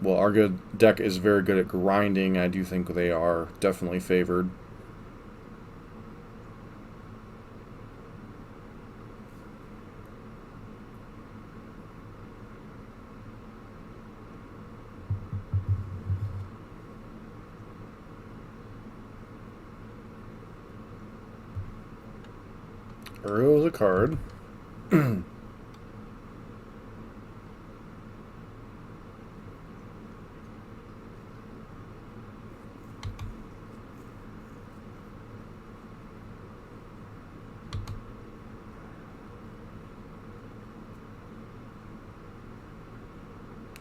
Well, our good deck is very good at grinding. I do think they are definitely favored. Uro is a card.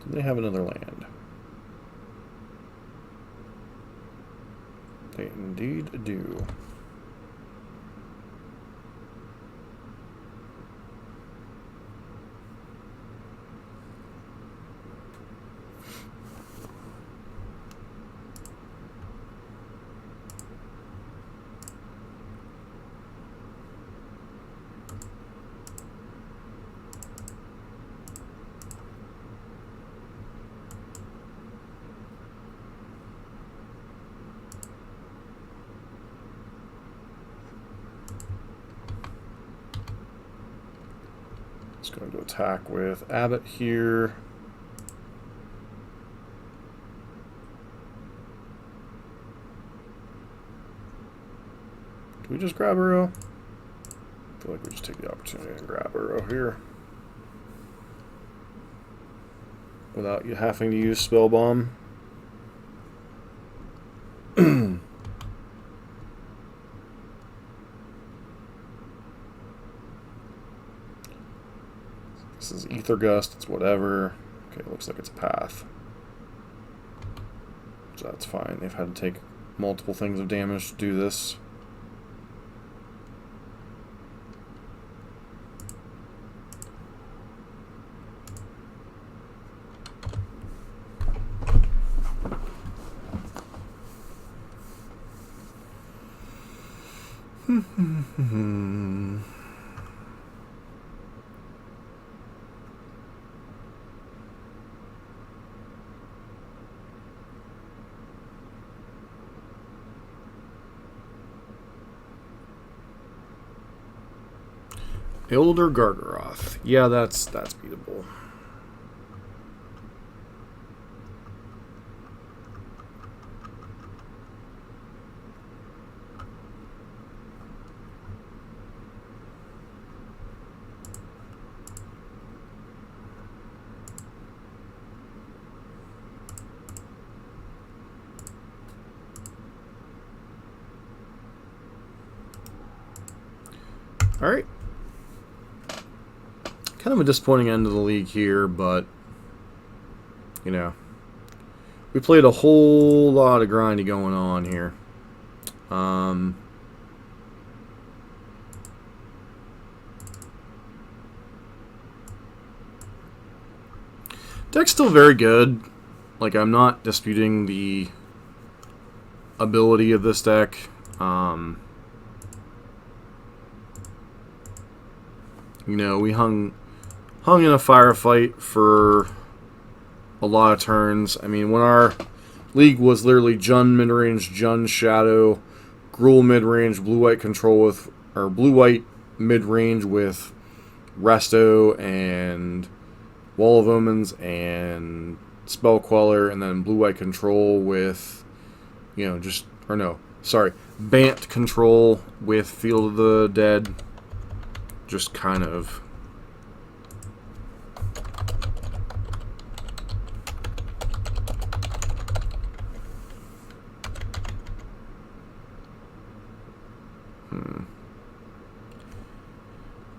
They have another land. They indeed do. Just going to attack with Abbott here. Do we just grab Uro? I feel like we just take the opportunity and grab Uro here. Without you having to use Spell Bomb. This is Ether Gust, it's whatever. Okay, it looks like it's a path. So that's fine. They've had to take multiple things of damage to do this. Elder Gargaroth. Yeah, that's beatable. All right. Kind of a disappointing end of the league here, but you know, we played a whole lot of grindy going on here. Deck's still very good. Like, I'm not disputing the ability of this deck. You know, we hung in a firefight for a lot of turns. I mean, when our league was literally Jund midrange, Jund shadow, Gruul midrange, blue-white control with, or blue-white midrange with Resto and Wall of Omens and Spell Queller, and then blue-white control with, you know, just, or no, sorry, Bant control with Field of the Dead. Just kind of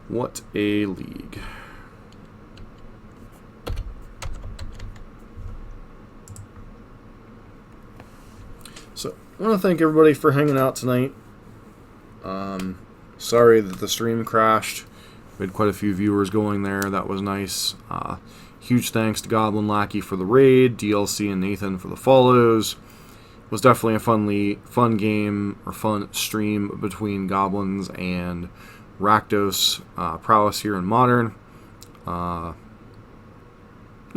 what a league. So, I want to thank everybody for hanging out tonight. Sorry that the stream crashed. We had quite a few viewers going there. That was nice. Huge thanks to Goblin Lackey for the raid, DLC and Nathan for the follows. It was definitely a fun game, or fun stream between Goblins and Rakdos, Prowess here in Modern. You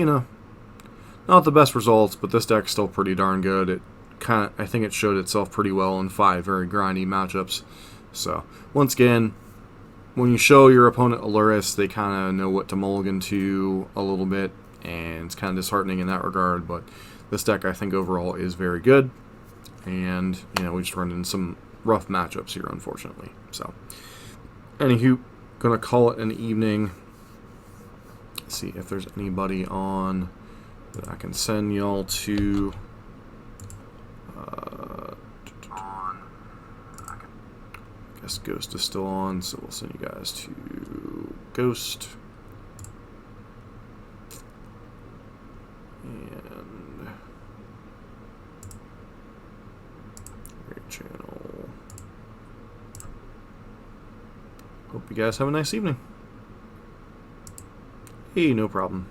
know, not the best results, but this deck's still pretty darn good. I think it showed itself pretty well in 5 very grindy matchups. So, once again, when you show your opponent a Lurrus, they kind of know what to mulligan to a little bit, and it's kind of disheartening in that regard, but this deck, I think, overall is very good, and, you know, we just run into some rough matchups here, unfortunately. So, anywho, gonna call it an evening. Let's see if there's anybody on that I can send y'all to. I guess Ghost is still on, so we'll send you guys to Ghost. And great channel. Hope you guys have a nice evening. Hey, no problem.